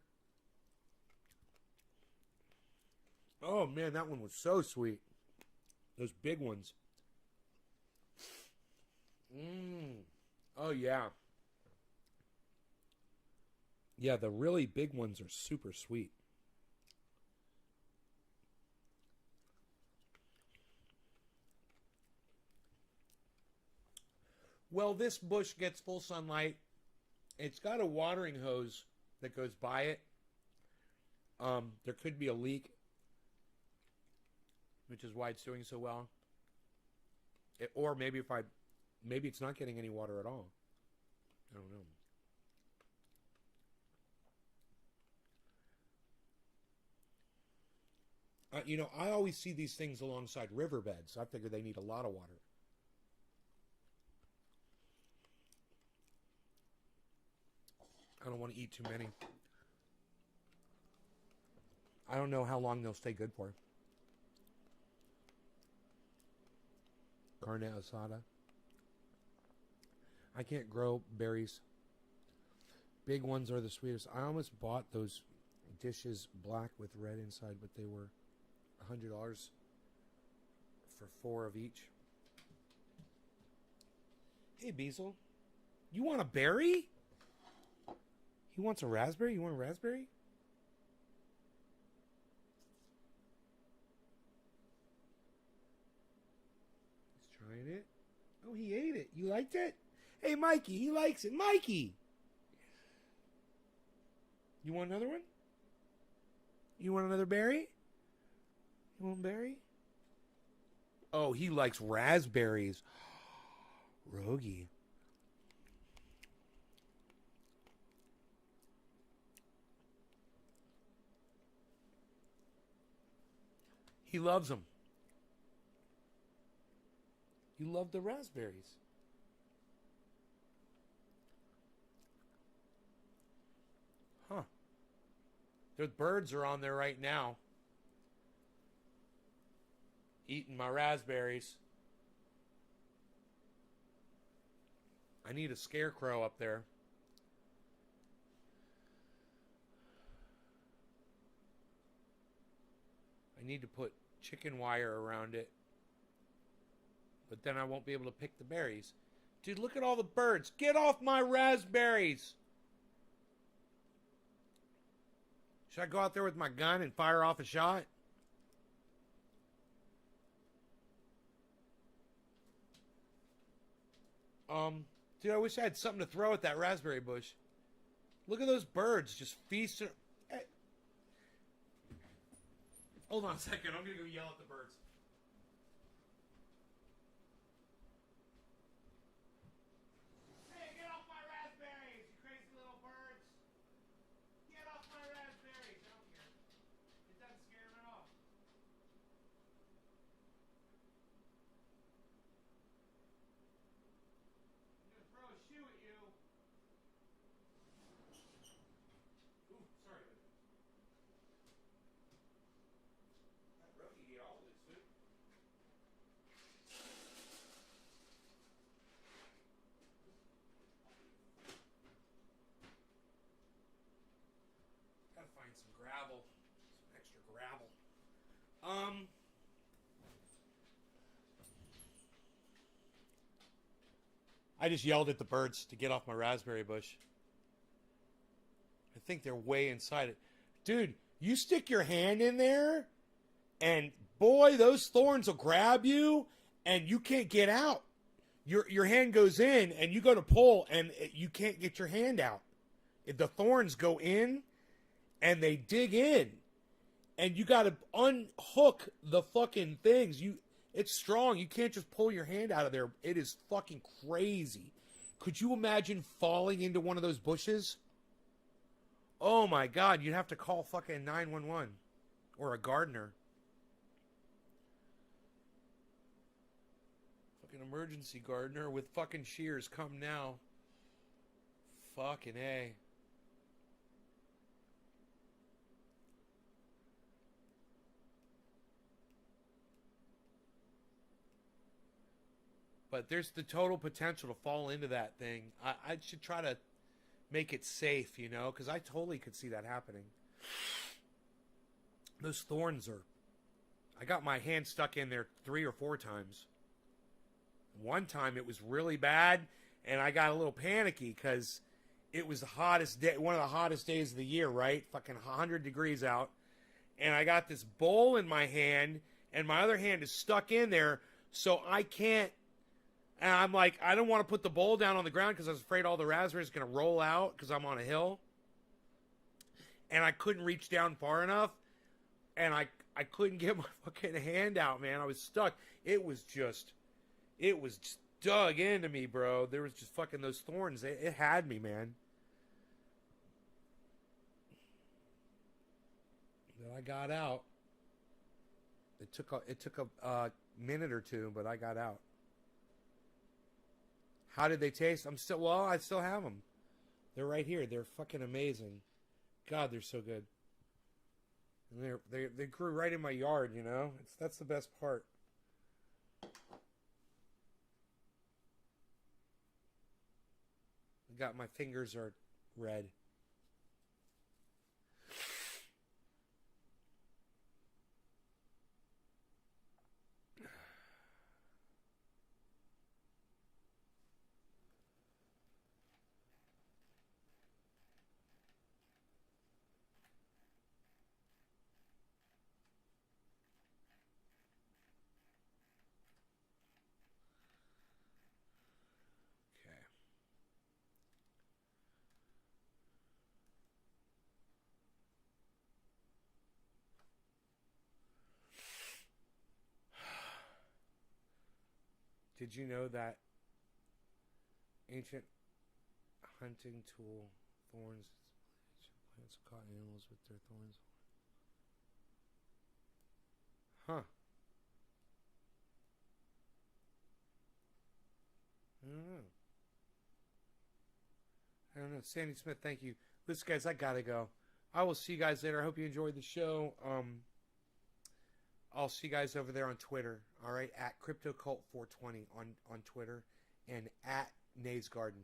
Oh, man, that one was so sweet. Those big ones. Oh, yeah. Yeah, the really big ones are super sweet. Well, this bush gets full sunlight. It's got a watering hose that goes by it. There could be a leak, which is why it's doing so well. Or maybe maybe it's not getting any water at all. I don't know. I always see these things alongside riverbeds. I figure they need a lot of water. I don't want to eat too many. I don't know how long they'll stay good for. Carne asada. I can't grow berries. Big ones are the sweetest. I almost bought those dishes black with red inside, but they were $100 for 4 of each. Hey, Beazle. You want a berry? He wants a raspberry? You want a raspberry? He's trying it. Oh, he ate it. You liked it? Hey, Mikey, he likes it. Mikey! You want another one? You want another berry? You want a berry? Oh, he likes raspberries. Rogie. He loves them. You love the raspberries. Huh. The birds are on there right now. Eating my raspberries. I need a scarecrow up there. I need to put chicken wire around it. But then I won't be able to pick the berries. Dude, look at all the birds. Get off my raspberries! Should I go out there with my gun and fire off a shot? Dude, I wish I had something to throw at that raspberry bush. Look at those birds just feasting. Hey. Hold on a second. I'm going to go yell at the birds. Hey, get off my raspberries, you crazy little birds. Get off my raspberries. I don't care. It doesn't scare them at all. I'm going to throw a shoe at you. Ooh, sorry. That rookie ate all of this food. Gotta find some gravel. Some extra gravel. I just yelled at the birds to get off my raspberry bush. I think they're way inside it. Dude, you stick your hand in there, and boy, those thorns will grab you, and you can't get out. Your hand goes in, and you go to pull, and you can't get your hand out. The thorns go in, and they dig in, and you got to unhook the fucking things. It's strong. You can't just pull your hand out of there. It is fucking crazy. Could you imagine falling into one of those bushes? Oh my God, you'd have to call fucking 911 or a gardener. Fucking emergency gardener with fucking shears, come now. Fucking A. But there's the total potential to fall into that thing. I should try to make it safe, you know, because I totally could see that happening. Those thorns are... I got my hand stuck in there 3 or 4 times. One time it was really bad, and I got a little panicky because it was the hottest day, one of the hottest days of the year, right? Fucking 100 degrees out. And I got this bowl in my hand, and my other hand is stuck in there, so I can't... And I'm like, I don't want to put the bowl down on the ground because I was afraid all the raspberries are going to roll out because I'm on a hill. And I couldn't reach down far enough. And I couldn't get my fucking hand out, man. I was stuck. It was just dug into me, bro. There was just fucking those thorns. It had me, man. But I got out. It took a minute or two, but I got out. How did they taste? I still have them. They're right here. They're fucking amazing. God, they're so good. And they grew right in my yard, you know? That's the best part. My fingers are red. Did you know that ancient hunting tool, thorns, plants caught animals with their thorns? Huh. I don't know. Sandy Smith, thank you. Listen, guys, I gotta go. I will see you guys later. I hope you enjoyed the show. I'll see you guys over there on Twitter. All right, at CryptoCult420 on Twitter, and at Nays Garden.